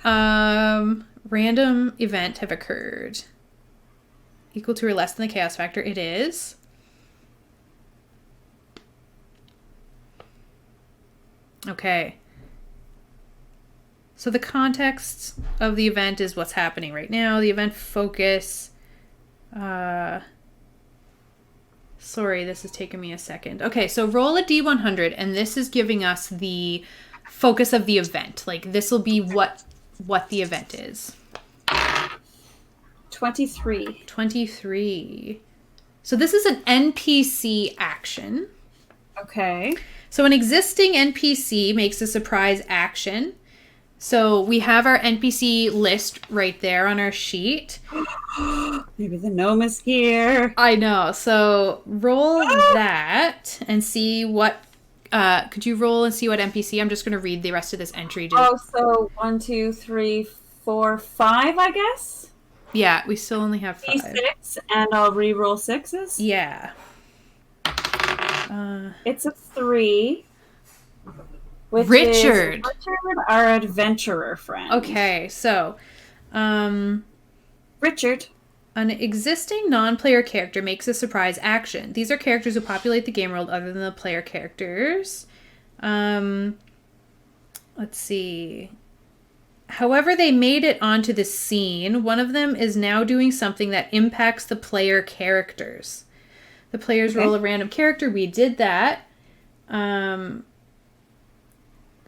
Random event have occurred. Equal to or less than the chaos factor. It is. Okay. So the context of the event is what's happening right now. The event focus. Sorry, this is taking me a second. Okay, so roll a D100, and this is giving us the focus of the event. Like, this will be what the event is. 23. 23. So this is an NPC action. Okay. So an existing NPC makes a surprise action. So we have our NPC list right there on our sheet. Maybe the gnome is here. I know. So roll that and see what... could you roll and see what NPC? I'm just going to read the rest of this entry. So 1, 2, 3, 4, 5, I guess? Yeah, we still only have 5. D6, and I'll re-roll 6s? Yeah. It's a 3. Which Richard, our adventurer friend. Okay, so Richard. An existing non-player character makes a surprise action. These are characters who populate the game world other than the player characters. Let's see. However, they made it onto the scene. One of them is now doing something that impacts the player characters. The players roll a random character. We did that. The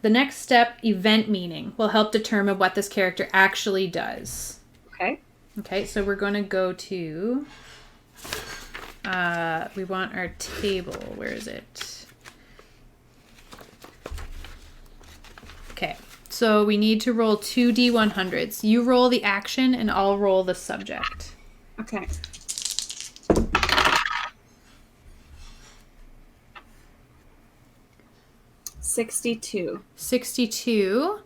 next step, event meaning, will help determine what this character actually does. Okay, so we're going to go to... we want our table. Where is it? Okay, so we need to roll 2 D100s. You roll the action and I'll roll the subject. Okay. $62. 62.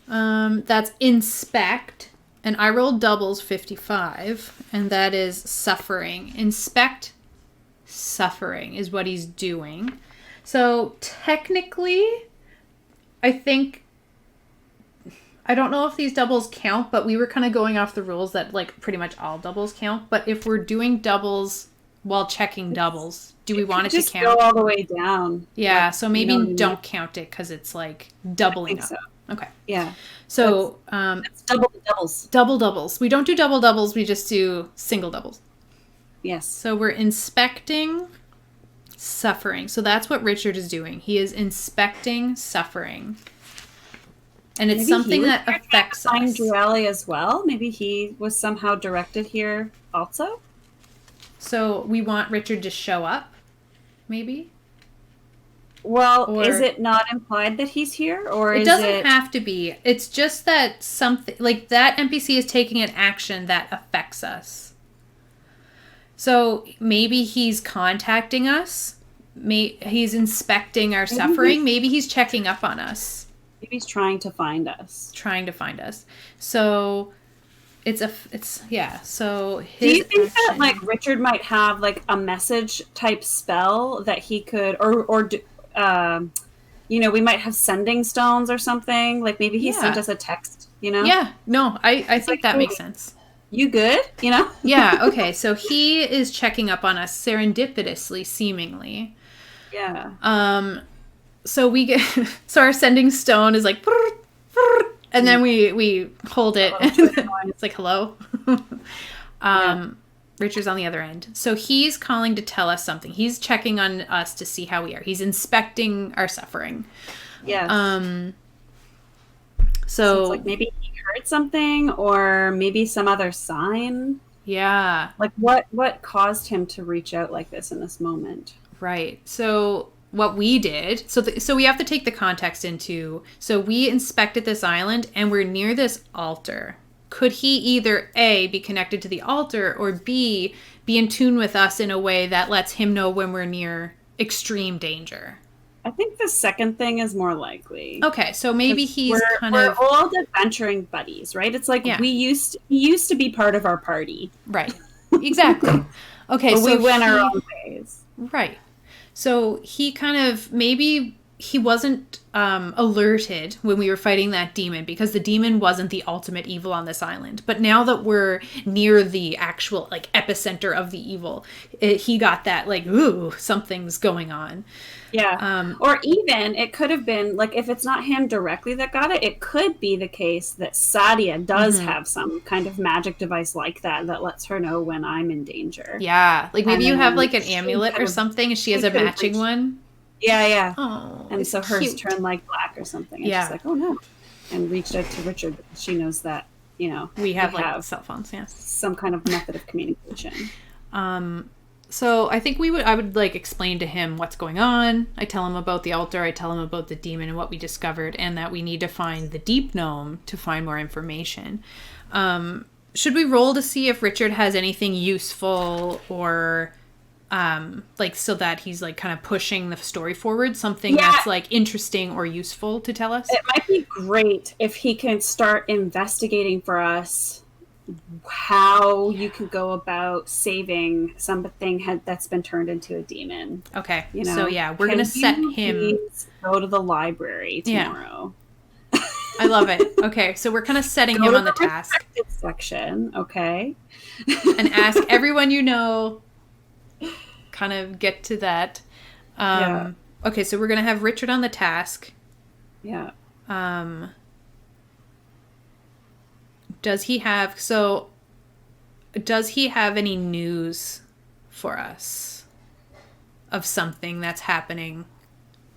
That's inspect. And I rolled doubles 55. And that is suffering. Inspect suffering is what he's doing. So technically, I think... I don't know if these doubles count, but we were kind of going off the rules that like pretty much all doubles count. But if we're doing doubles while checking doubles, do we want it to count? Just go all the way down. Yeah, so maybe don't count it because it's like doubling up. So. Okay. Yeah. So that's double the doubles. Double doubles. We don't do double doubles. We just do single doubles. Yes. So we're inspecting suffering. So that's what Richard is doing. He is inspecting suffering. And it's something that affects us. Find Drelly as well. Maybe he was somehow directed here also. So we want Richard to show up, maybe? Well, is it not implied that he's here? Or it doesn't have to be. It's just that something, like that NPC is taking an action that affects us. So maybe he's contacting us. He's inspecting our suffering. Maybe he's checking up on us. Maybe he's trying to find us. So it's so his do you think action, that like Richard might have like a message type spell that he could we might have sending stones or something, like maybe he sent us a text, I think that makes sense. You good? Yeah, okay, so he is checking up on us serendipitously, seemingly. So we get our sending stone is like, and then we hold it and it's like hello. Richard's on the other end, so he's calling to tell us something. He's checking on us to see how we are. He's inspecting our suffering. So it's like maybe he heard something, or maybe some other sign. Like what caused him to reach out like this in this moment? Right. So what we did, so we have to take the context into, so we inspected this island and we're near this altar. Could he either A, be connected to the altar, or B, be in tune with us in a way that lets him know when we're near extreme danger? I think the second thing is more likely. Okay, so maybe we're old adventuring buddies, right? It's like he used to be part of our party. Right. Exactly. Okay, so we went our own ways. Right. So he kind of, maybe he wasn't alerted when we were fighting that demon, because the demon wasn't the ultimate evil on this island. But now that we're near the actual like epicenter of the evil, he got that like, ooh, something's going on. Or even it could have been like, if it's not him directly that got it, it could be the case that Sadia does have some kind of magic device like that lets her know when I'm in danger. Yeah, like maybe you have like an amulet or something and she has a matching one. Oh, and so hers turned like black or something. And she's like, oh no. And reached out to Richard because she knows that, we have cell phones, some kind of method of communication. So I think I would like explain to him what's going on. I tell him about the altar. I tell him about the demon and what we discovered, and that we need to find the deep gnome to find more information. Should we roll to see if Richard has anything useful or so that he's like kind of pushing the story forward, something that's like interesting or useful to tell us? It might be great if he can start investigating for us how you could go about saving something that's been turned into a demon. Okay. So we're going to set him go to the library tomorrow. I love it. Okay. So we're kind of setting him on the task section. Okay. And ask everyone kind of get to that. Okay. So we're going to have Richard on the task. does he have any news for us of something that's happening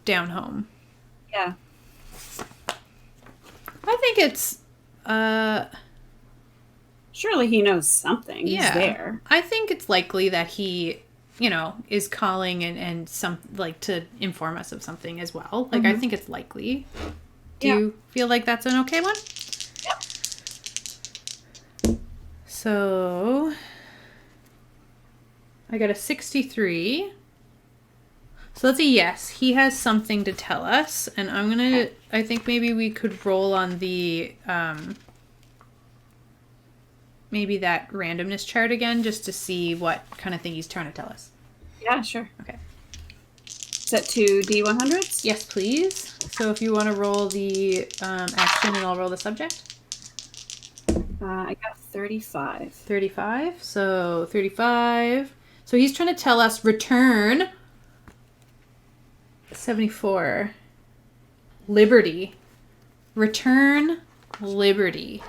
down home? Yeah. I think it's surely he knows something. He's there. I think it's likely that he, is calling and some like to inform us of something as well. Like, I think it's likely. Do you feel like that's an okay one? Yep. So I got a 63. So that's a yes. He has something to tell us, and I think maybe we could roll on the maybe that randomness chart again, just to see what kind of thing he's trying to tell us. Yeah, sure. Okay. Set to D100s? Yes, please. So if you want to roll the action, and I'll roll the subject. I got 35. 35. So 35. So he's trying to tell us return 74. Liberty. Return liberty.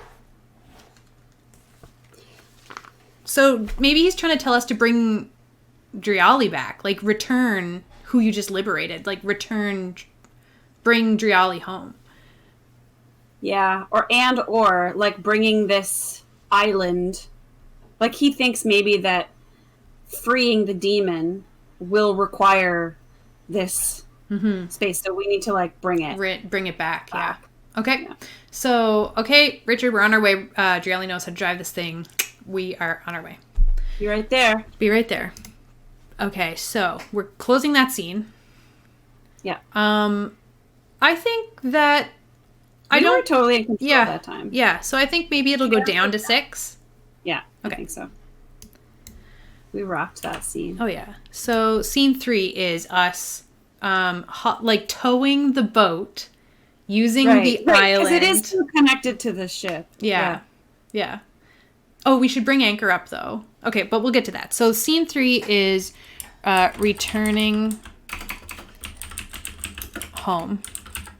So maybe he's trying to tell us to bring Driali back. Like, return who you just liberated. Like, bring Driali home. Yeah, or like bringing this island. Like, he thinks maybe that freeing the demon will require this space, so we need to like bring it back. Yeah. Okay. Yeah. So, Richard, we're on our way. Driali knows how to drive this thing. We are on our way. Be right there. Be right there. Okay, so we're closing that scene. Yeah. I think that we were totally in control that time. Yeah, so I think maybe it'll go down to 6. Yeah, okay. I think so. We rocked that scene. Oh yeah. So scene 3 is us towing the boat using the island. Because it is still connected to the ship. Yeah. Oh, we should bring anchor up though. Okay, but we'll get to that. So scene 3 is returning home.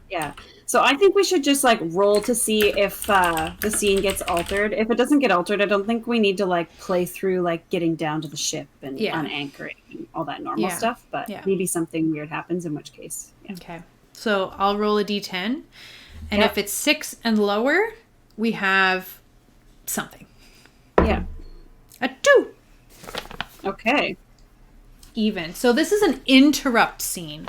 Yeah. So I think we should just like roll to see if the scene gets altered. If it doesn't get altered, I don't think we need to like play through like getting down to the ship and unanchoring and all that normal stuff. But maybe something weird happens, in which case. Yeah. Okay. So I'll roll a d10. And if it's 6 and lower, we have something. Yeah. A 2. Okay. Even. So this is an interrupt scene.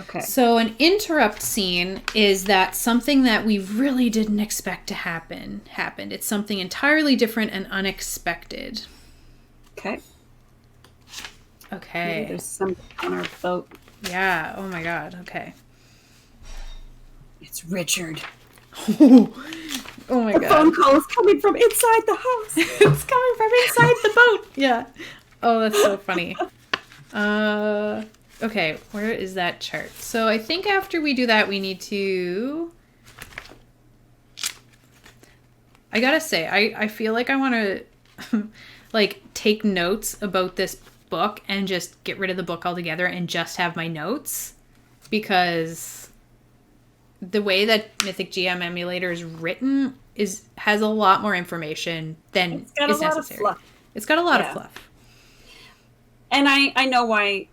Okay. So an interrupt scene is that something that we really didn't expect to happen happened. It's something entirely different and unexpected. Okay. Okay. Maybe there's something on our boat. Yeah. Oh my God. Okay. It's Richard. Oh my God. The phone call is coming from inside the house. It's coming from inside the boat. Yeah. Oh, that's so funny. Okay, where is that chart? So I think after we do that, we need to... I gotta say, I feel like I want to like take notes about this book and just get rid of the book altogether and just have my notes, because the way that Mythic GM Emulator is written has a lot more information than is necessary. It's got a lot of fluff. It's got a lot of fluff. And I know why,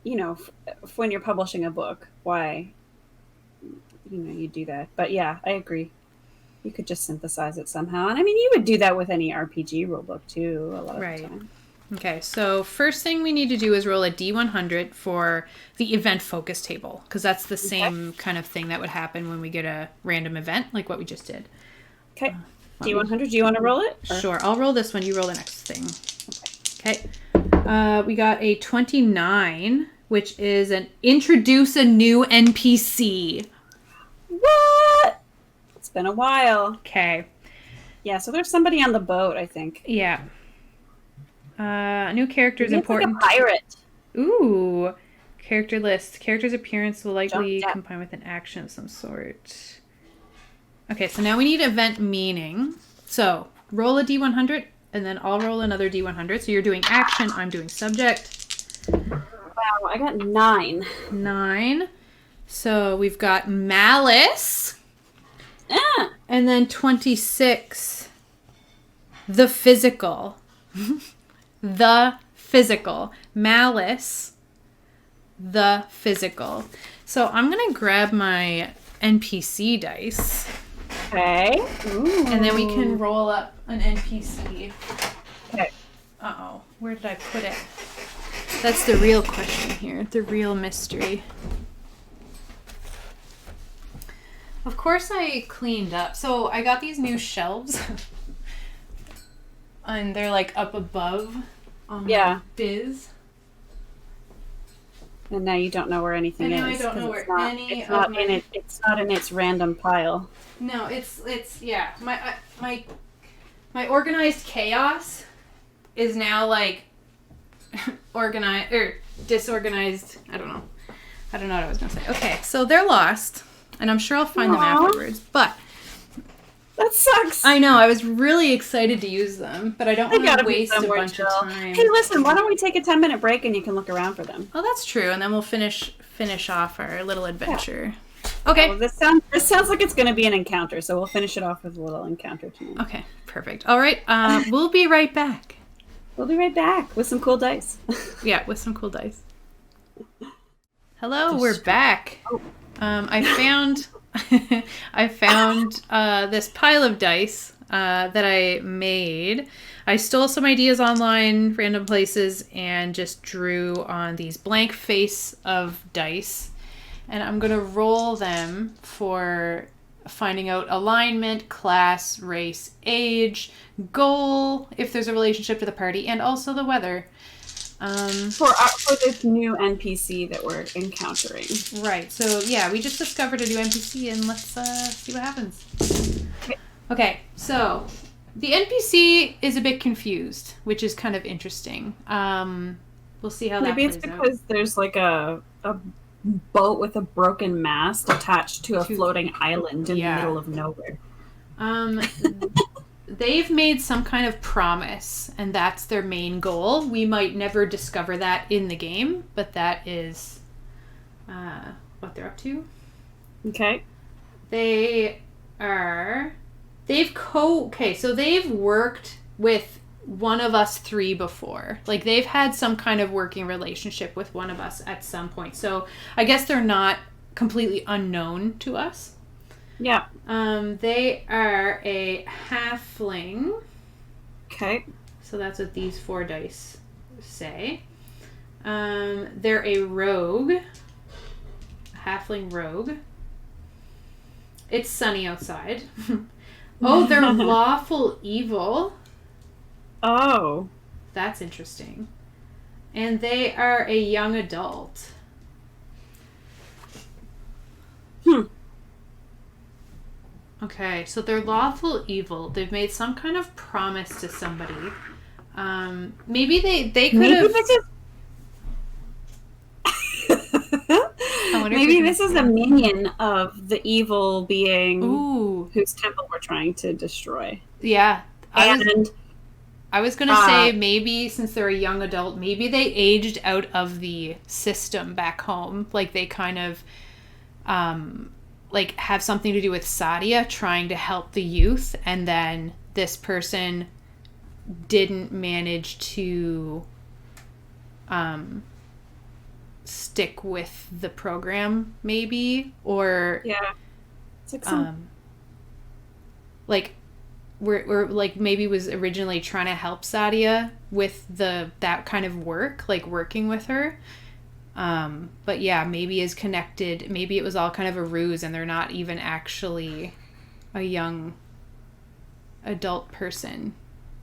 when you're publishing a book, why, you do that. But yeah, I agree. You could just synthesize it somehow. And I mean, you would do that with any RPG rulebook too, a lot of the time. Okay, so first thing we need to do is roll a D100 for the event focus table, because that's the same kind of thing that would happen when we get a random event, like what we just did. Okay. D100, do you want to roll it? Or? Sure, I'll roll this one. You roll the next thing. Okay. We got a 29, which is an introduce a new NPC. What? It's been a while. Okay. Yeah, so there's somebody on the boat, I think. Yeah. New character is important. Like a pirate. Ooh. Character list. Character's appearance will likely combine with an action of some sort. Okay, so now we need event meaning. So, roll a D100. And then I'll roll another D100. So you're doing action. I'm doing subject. Wow, I got 9. 9. So we've got malice. Ah. And then 26 the physical. The physical. Malice, the physical. So I'm going to grab my NPC dice. Okay. Ooh. And then we can roll up an NPC. Okay. Uh-oh. Where did I put it? That's the real question here. The real mystery. Of course I cleaned up. So I got these new shelves. And they're like up above on my biz. And now you don't know where anything is. And now I don't know where any it's not in it. It's not in its random pile. No, it's yeah. My organized chaos is now like organized or disorganized. I don't know what I was gonna say. Okay, so they're lost, and I'm sure I'll find them afterwards. But that sucks. I know. I was really excited to use them, but I don't want to waste a bunch of time. Hey, listen. Why don't we take a 10-minute break and you can look around for them? Oh, that's true, and then we'll finish off our little adventure. Yeah. Okay. Well, this sounds like it's going to be an encounter, so we'll finish it off with a little encounter tonight. Okay, perfect. All right, we'll be right back. We'll be right back with some cool dice. Yeah, with some cool dice. Hello, we're back. Oh. I found this pile of dice that I made. I stole some ideas online, random places, and just drew on these blank face of dice. And I'm going to roll them for finding out alignment, class, race, age, goal, if there's a relationship to the party, and also the weather. For this new NPC that we're encountering. Right. So, yeah, we just discovered a new NPC, and let's see what happens. Okay, so the NPC is a bit confused, which is kind of interesting. We'll see how that plays out. Maybe it's because there's like a boat with a broken mast attached to a floating island in the middle of nowhere. They've made some kind of promise, and that's their main goal. We might never discover that in the game, but that is what they're up to. Okay. So they've worked with one of us three before. Like, they've had some kind of working relationship with one of us at some point. So I guess they're not completely unknown to us. Yeah. They are a halfling. Okay. So that's what these 4 dice say. They're a rogue. A halfling rogue. It's sunny outside. Oh, they're lawful evil. Oh. That's interesting. And they are a young adult. Okay, so they're lawful evil. They've made some kind of promise to somebody. Maybe they could have... Maybe this is a minion of the evil being Ooh. Whose temple we're trying to destroy. Yeah. I was going to say, maybe since they're a young adult, maybe they aged out of the system back home. Like, they kind of... like, have something to do with Sadia trying to help the youth, and then this person didn't manage to stick with the program, maybe, or it's like some... like we're like maybe was originally trying to help Sadia with that kind of work, like working with her. But yeah, maybe is connected. Maybe it was all kind of a ruse and they're not even actually a young adult person.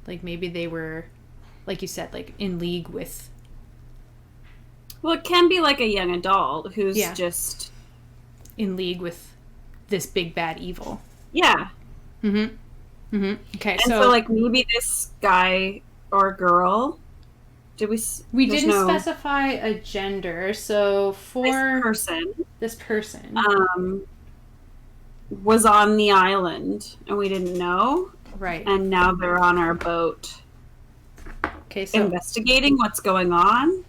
Like, maybe they were, like you said, like in league with... Well, it can be like a young adult who's just... in league with this big bad evil. Yeah. Mm-hmm. Mm-hmm. Okay, and so like maybe this guy or girl... We didn't specify a gender, so for this person was on the island and we didn't know, right? And now they're on our boat, okay, so investigating what's going on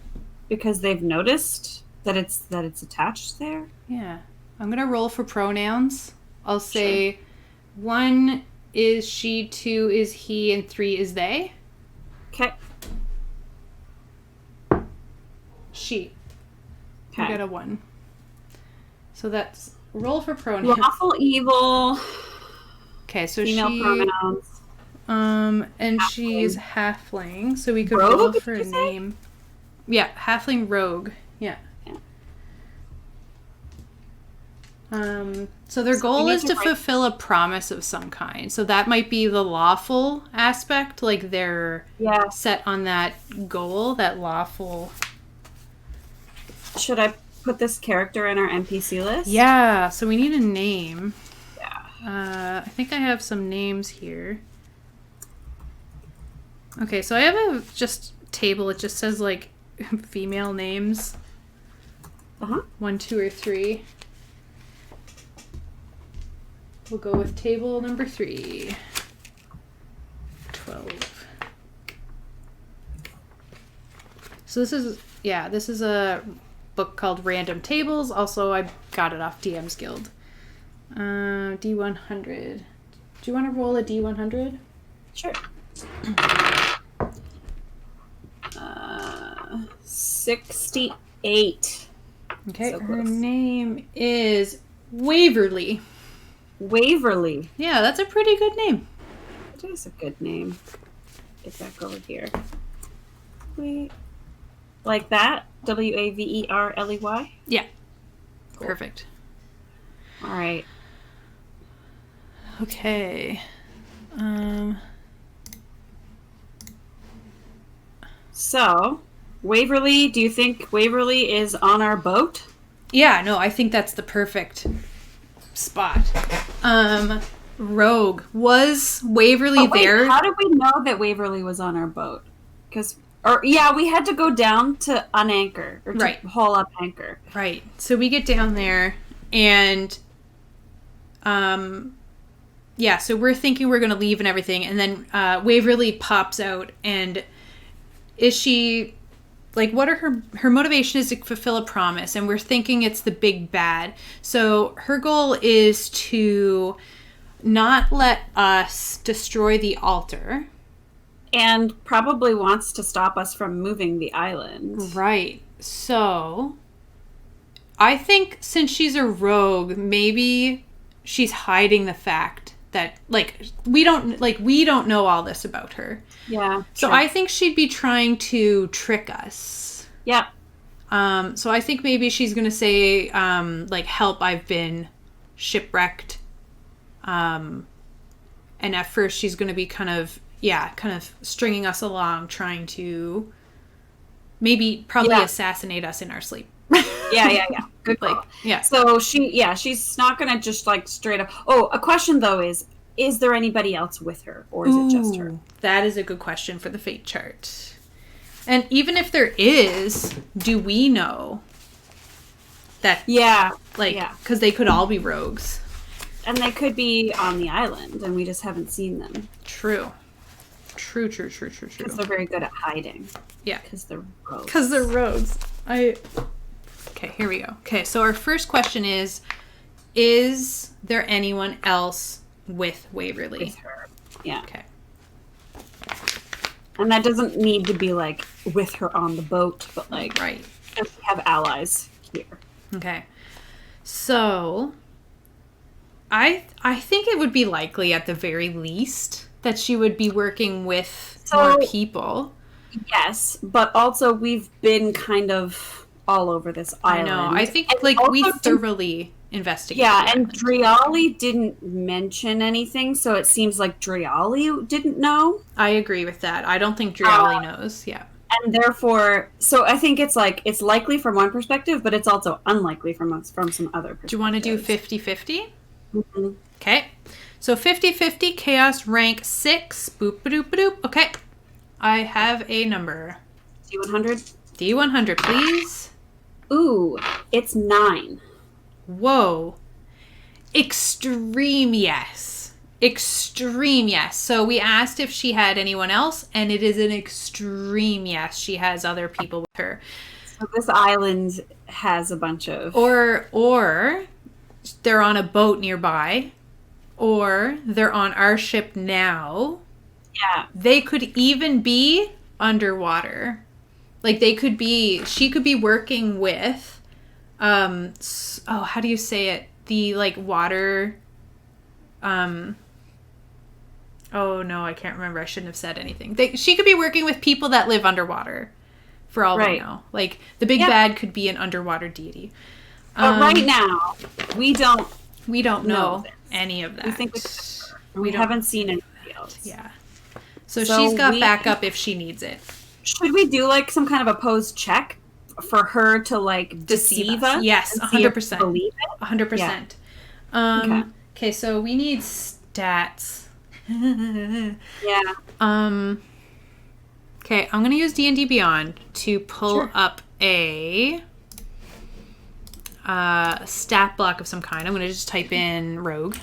because they've noticed that it's attached there. Yeah, I'm gonna roll for pronouns. I'll say one is she, 2 is he, and 3 is they. Okay. She. Okay. You got a 1. So that's roll for pronouns. Lawful evil. Okay, so female she pronouns. and Halfling. she's halfling, so we could Rogue, roll did for you a say? name. Yeah, halfling rogue. Yeah. So their goal is to fulfill a promise of some kind. So that might be the lawful aspect, like they're set on that goal, that lawful. Should I put this character in our NPC list? Yeah, so we need a name. Yeah. I think I have some names here. Okay, so I have a just table. It just says like female names. 1, 2, or 3. We'll go with table number 3. 12. So this is a book called Random Tables. Also, I got it off DM's Guild. D100. Do you want to roll a D100? Sure. 68. Okay, So her close. name is Waverly. Waverly. Yeah, that's a pretty good name. It is a good name. Get back over here. Wait. Like that? Waverley? Yeah. Cool. Perfect. All right. Okay. So, Waverly, do you think Waverly is on our boat? Yeah, no, I think that's the perfect spot. Rogue. Was Waverly there? How did we know that Waverly was on our boat? We had to go down to unanchor or to haul up anchor. Right. So we get down there and so we're thinking we're going to leave and everything, and then Waverly pops out, and is she like, what are her motivation is to fulfill a promise, and we're thinking it's the big bad. So her goal is to not let us destroy the altar. And probably wants to stop us from moving the island. Right. So I think since she's a rogue, maybe she's hiding the fact that we don't know all this about her. Yeah. So true. I think she'd be trying to trick us. Yeah. So I think maybe she's going to say help, I've been shipwrecked. And at first she's going to be kind of stringing us along, trying to probably assassinate us in our sleep. Yeah. Good call. So she's not gonna just straight up. Oh, a question though is there anybody else with her, or is it just her? That is a good question for the fate chart. And even if there is, do we know that? Yeah. Because they could all be rogues. And they could be on the island, and we just haven't seen them. True. Because they're very good at hiding. Yeah. Because they're rogues. Okay, here we go. Okay, so our first question is there anyone else with Waverly? With her. Yeah. Okay. And that doesn't need to be with her on the boat, but right. Just have allies here. Okay. So I think it would be likely at the very least that she would be working with more people. Yes, but also we've been kind of all over this island. I know. I think we thoroughly investigated. Yeah, and Driali didn't mention anything, so it seems like Driali didn't know. I agree with that. I don't think Driali knows. Yeah. And therefore, so I think it's likely from one perspective, but it's also unlikely from some other perspective. Do you want to do 50-50? Mm-hmm. Okay. So 50-50, chaos rank 6. Boop, ba-doop, ba-doop. Okay. I have a number. D100? D100, please. Ooh, it's 9. Whoa. Extreme yes. Extreme yes. So we asked if she had anyone else, and it is an extreme yes. She has other people with her. So this island has a bunch of... Or they're on a boat nearby. or they're on our ship now. Yeah. They could even be underwater. Like she could be working with, how do you say it? The like water, oh no, I can't remember. I shouldn't have said anything. She could be working with people that live underwater, for all we know. Like the big bad could be an underwater deity. But right now, we don't know any of that. We think we haven't seen anybody else. Yeah. So she's got backup if she needs it. Should we do like some kind of opposed check for her to like deceive us? Yes, 100%. Believe it? 100%. Okay, so we need stats. Yeah. Okay, I'm gonna use D&D Beyond to pull up a stat block of some kind. I'm gonna just type in Rogue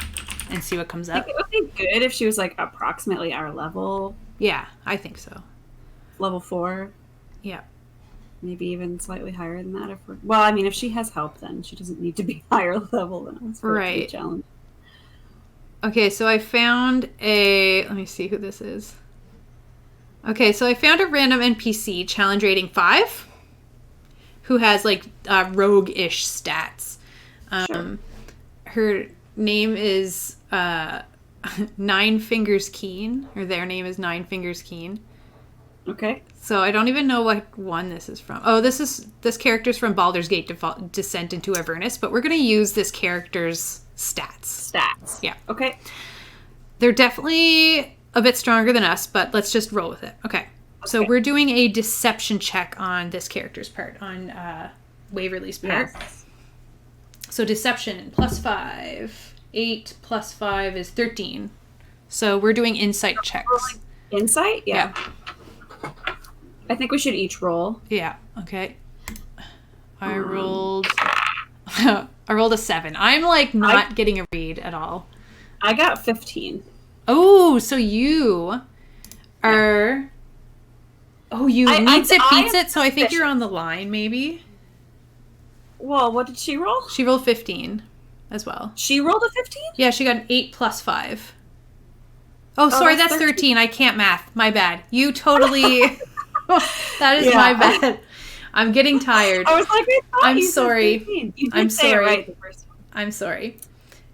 and see what comes up. I think it would be good if she was like approximately our level. Yeah, I think so. Level 4. Yeah. Maybe even slightly higher than that. If she has help, then she doesn't need to be higher level than us. Right. Challenge. Okay, so I found let me see who this is. Okay, so I found a random NPC, challenge rating 5, who has like rogue-ish stats. Sure. Her name is Nine Fingers Keen, or their name is Nine Fingers Keen. Okay. So I don't even know what one this is from. Oh, this character's from Baldur's Gate Descent into Avernus, but we're going to use this character's stats. Yeah. Okay. They're definitely a bit stronger than us, but let's just roll with it. Okay. So we're doing a deception check on this character's part, on Waverly's part. Yes. So deception, +5. 8 + 5 is 13. So we're doing insight checks. Insight? Yeah. I think we should each roll. Yeah. Okay. I rolled a 7. I'm like not getting a read at all. I got 15. Oh, so you are... Oh, you needs it, beats it, so I think you're on the line, maybe? Well, what did she roll? She rolled 15 as well. She rolled a 15? Yeah, she got an 8 + 5. Oh, sorry, that's 13. I can't math. My bad. You totally... That is my bad. I'm getting tired. I was like, I'm sorry. I'm sorry. Right the first one. I'm sorry.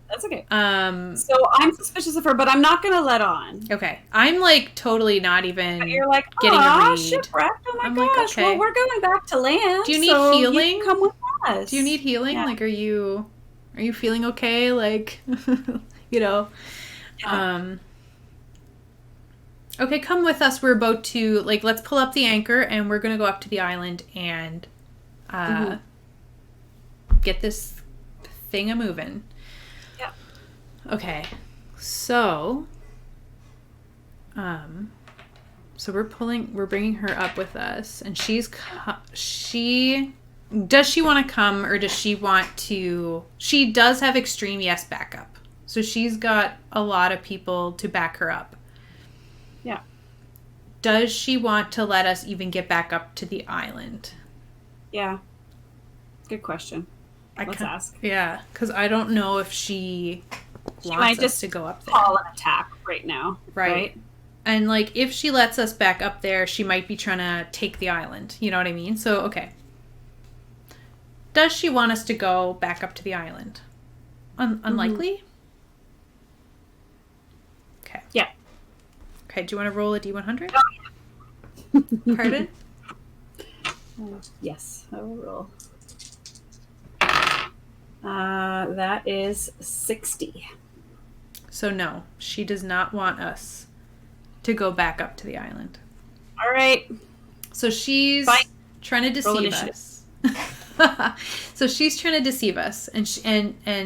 That's okay. So I'm suspicious of her, but I'm not gonna let on. Okay. I'm like totally not even but you're like, getting a read. Shipwrecked. Oh my I'm gosh. like, okay. Well, we're going back to land. Do you need healing? You can come with us. Do you need healing? Yeah. Like, are you feeling okay? Like, you know. Yeah. Okay, come with us. We're about to, like, let's pull up the anchor and we're going to go up to the island and get this thing a-moving. Yeah. Okay. So we're bringing her up with us, and does she want to come, or does she want to, she does have extreme yes backup. So she's got a lot of people to back her up. Yeah. Does she want to let us even get back up to the island? Yeah. Good question. Let's ask. Yeah, because I don't know if she wants might us just to go up there. Call an attack right now. Right? And, like, if she lets us back up there, she might be trying to take the island. You know what I mean? So, okay. Does she want us to go back up to the island? Unlikely? Okay. Yeah. Okay, do you want to roll a D100? Oh, yeah. Pardon? Yes, I will roll. That is 60. So, no. She does not want us to go back up to the island. All right. So she's trying to deceive us. So she's trying to deceive us, and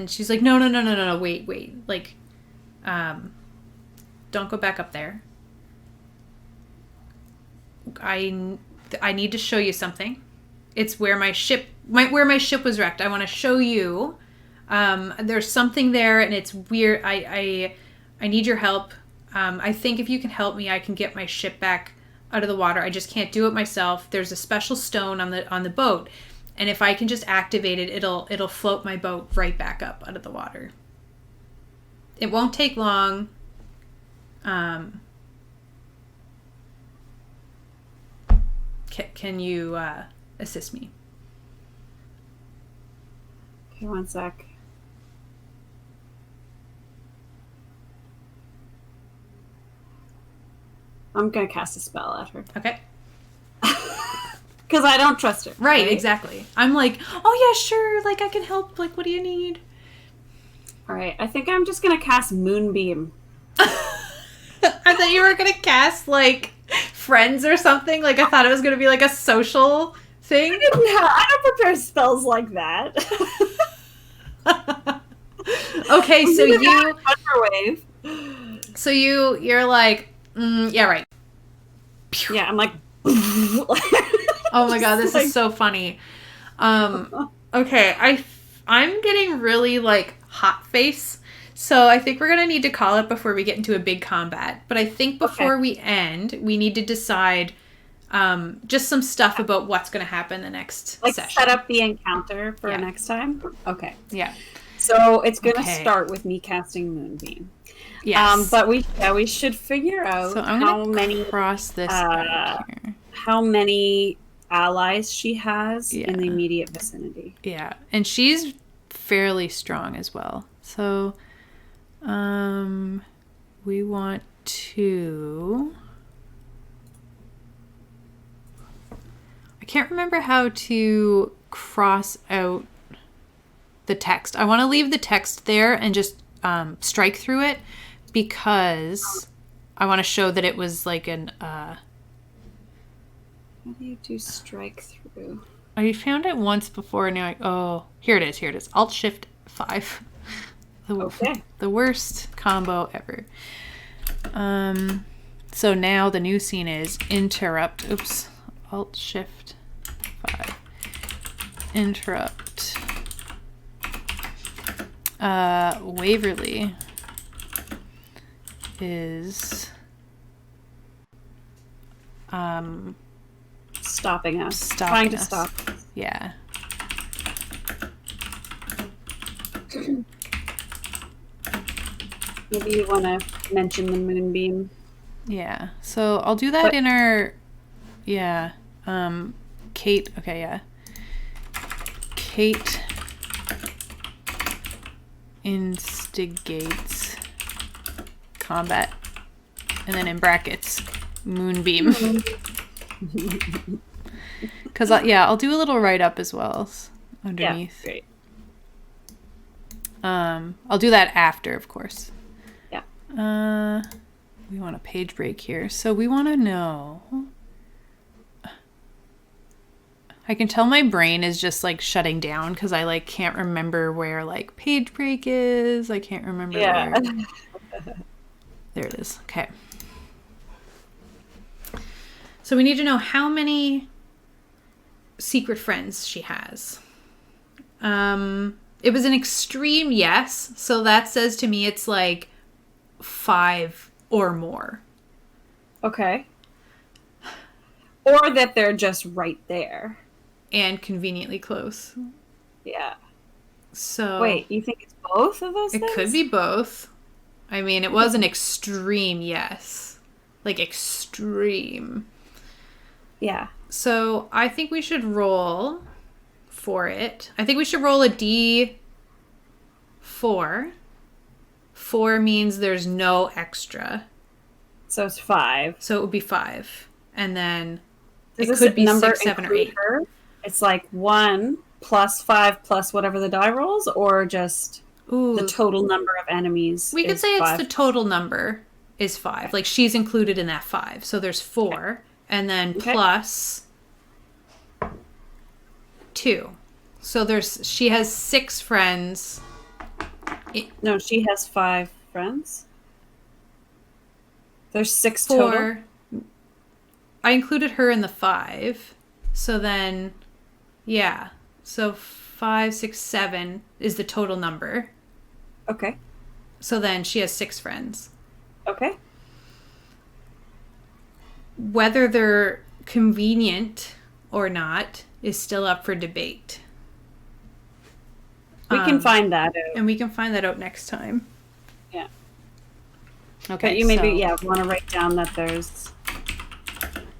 she's like, no, wait, like, don't go back up there. I need to show you something. It's where my ship was wrecked. I want to show you. There's something there, and it's weird. I need your help. I think if you can help me, I can get my ship back out of the water. I just can't do it myself. There's a special stone on the boat, and if I can just activate it, it'll float my boat right back up out of the water. It won't take long. Can you assist me? Okay, one sec. I'm going to cast a spell at her. Okay. Because I don't trust her. Right, exactly. I'm like, oh yeah, sure, like I can help, like what do you need? Alright, I think I'm just going to cast Moonbeam. I thought you were going to cast like Friends or something. Like I thought it was going to be like a social thing. I don't prepare spells like that. Okay, so Thunderwave. So you're like, yeah, right. Yeah, I'm like. Oh my god, this is so funny. Okay, I'm getting really like hot face, so I think we're gonna need to call it before we get into a big combat. But I think before we end, we need to decide just some stuff about what's gonna happen the next session. Set up the encounter for next time. Okay. Yeah. So it's gonna start with me casting Moonbeam. Yes. But we should figure out how many cross this out here. How many allies she has in the immediate vicinity. Yeah, and she's fairly strong as well. So, we want to. I can't remember how to cross out the text. I want to leave the text there and just strike through it because I want to show that it was like an. How do you do strike through? I found it once before. Now, here it is. Alt-Shift-5. The worst combo ever. So now the new scene is interrupt. Oops. Alt-Shift-5. Interrupt. Waverly is stopping us. Trying to stop us. Yeah. Maybe you want to mention the Moonbeam. Yeah. So I'll do that in our... Yeah. Kate... Okay, yeah. Kate instigates combat. And then in brackets, Moonbeam. Because, I'll do a little write-up as well underneath. Yeah, great. I'll do that after, of course. Yeah. We want a page break here. So we want to know... I can tell my brain is just, like, shutting down because I, like, can't remember where, like, page break is. I can't remember where... There it is. Okay. So we need to know how many secret friends she has. It was an extreme yes, so that says to me it's like 5 or more. Okay. Or that they're just right there. And conveniently close. Yeah. So... Wait, you think it's both of those things? It could be both. I mean, it was an extreme yes. Like, extreme. Yeah. So, I think we should roll for it. I think we should roll a D4. 4 means there's no extra. So it's 5. So it would be 5. And then it could be 6, 7, or 8. Her? It's like 1 plus 5 plus whatever the die rolls, or just the total number of enemies. We could say 5. It's the total number is 5. Okay. Like she's included in that 5. So there's 4. Okay. And then plus 2. So she has 6 friends. No, she has 5 friends. There's 6 total. I included her in the 5. So then, yeah. So 5, 6, 7 is the total number. Okay. So then she has 6 friends. Okay. Whether they're convenient or not is still up for debate. We can find that out. And we can find that out next time. Yeah. Okay. But you maybe want to write down that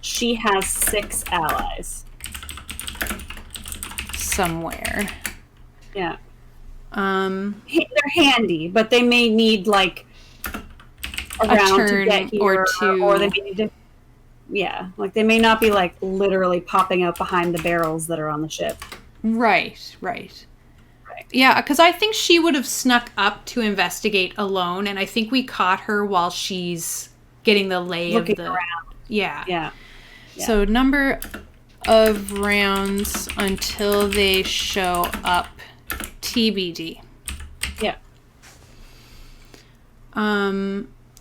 she has 6 allies somewhere. Yeah. They're handy, but they may need like a round to get here, or two, or they may need to. Yeah, like they may not be like literally popping out behind the barrels that are on the ship. Right. Yeah, because I think she would have snuck up to investigate alone, and I think we caught her while she's getting the lay Looking of the. Around. Yeah. Yeah. So number of rounds until they show up, TBD. Yeah.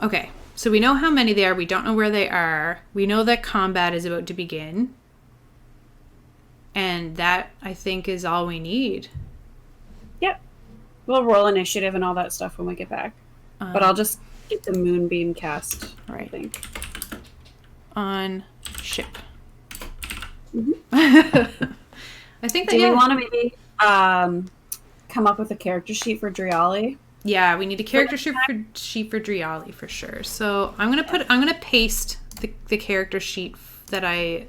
Okay. So we know how many there are. We don't know where they are. We know that combat is about to begin. And that, I think, is all we need. Yep. We'll roll initiative and all that stuff when we get back. But I'll just get the moonbeam cast, right. I think. On ship. Mm-hmm. I think that, Do we want to maybe come up with a character sheet for Driali? Yeah, we need a character sheet for Driali for sure. So I'm gonna paste the character sheet that I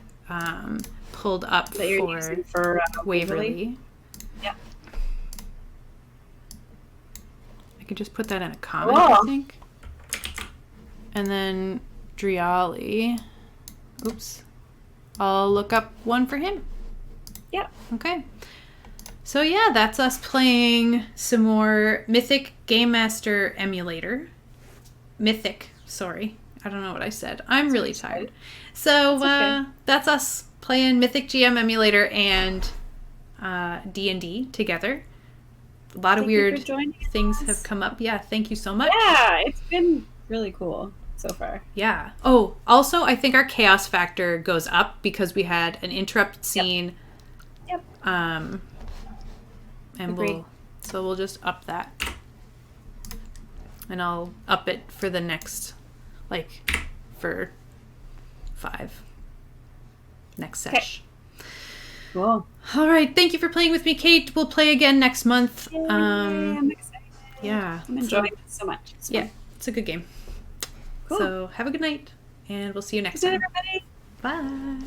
pulled up that you're using for Waverly. Yeah. I could just put that in a comment, I think. And then Driali. Oops. I'll look up one for him. Yeah. Okay. So yeah, that's us playing some more Mythic Game Master Emulator. Mythic, sorry. I don't know what I said. I'm really tired. So that's us playing Mythic GM Emulator and D&D together. A lot of weird things have come up. Yeah, thank you so much. Yeah, it's been really cool so far. Yeah. Oh, also, I think our chaos factor goes up because we had an interrupted scene. Yep. And we'll just up that. And I'll up it for the next, for 5. Next sesh. Cool. All right. Thank you for playing with me, Kate. We'll play again next month. Yay, I'm excited. Yeah. I'm enjoying it so much. It's a good game. Cool. So have a good night, and we'll see you next Good time. everybody. Bye.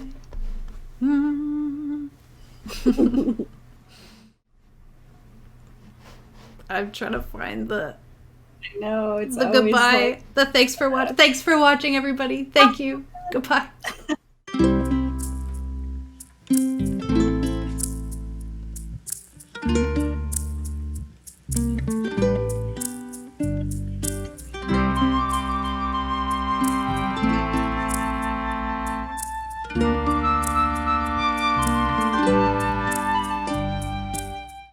I'm trying to find the. I know it's the goodbye. The thanks for watching. Thanks for watching, everybody. Thank you. Goodbye.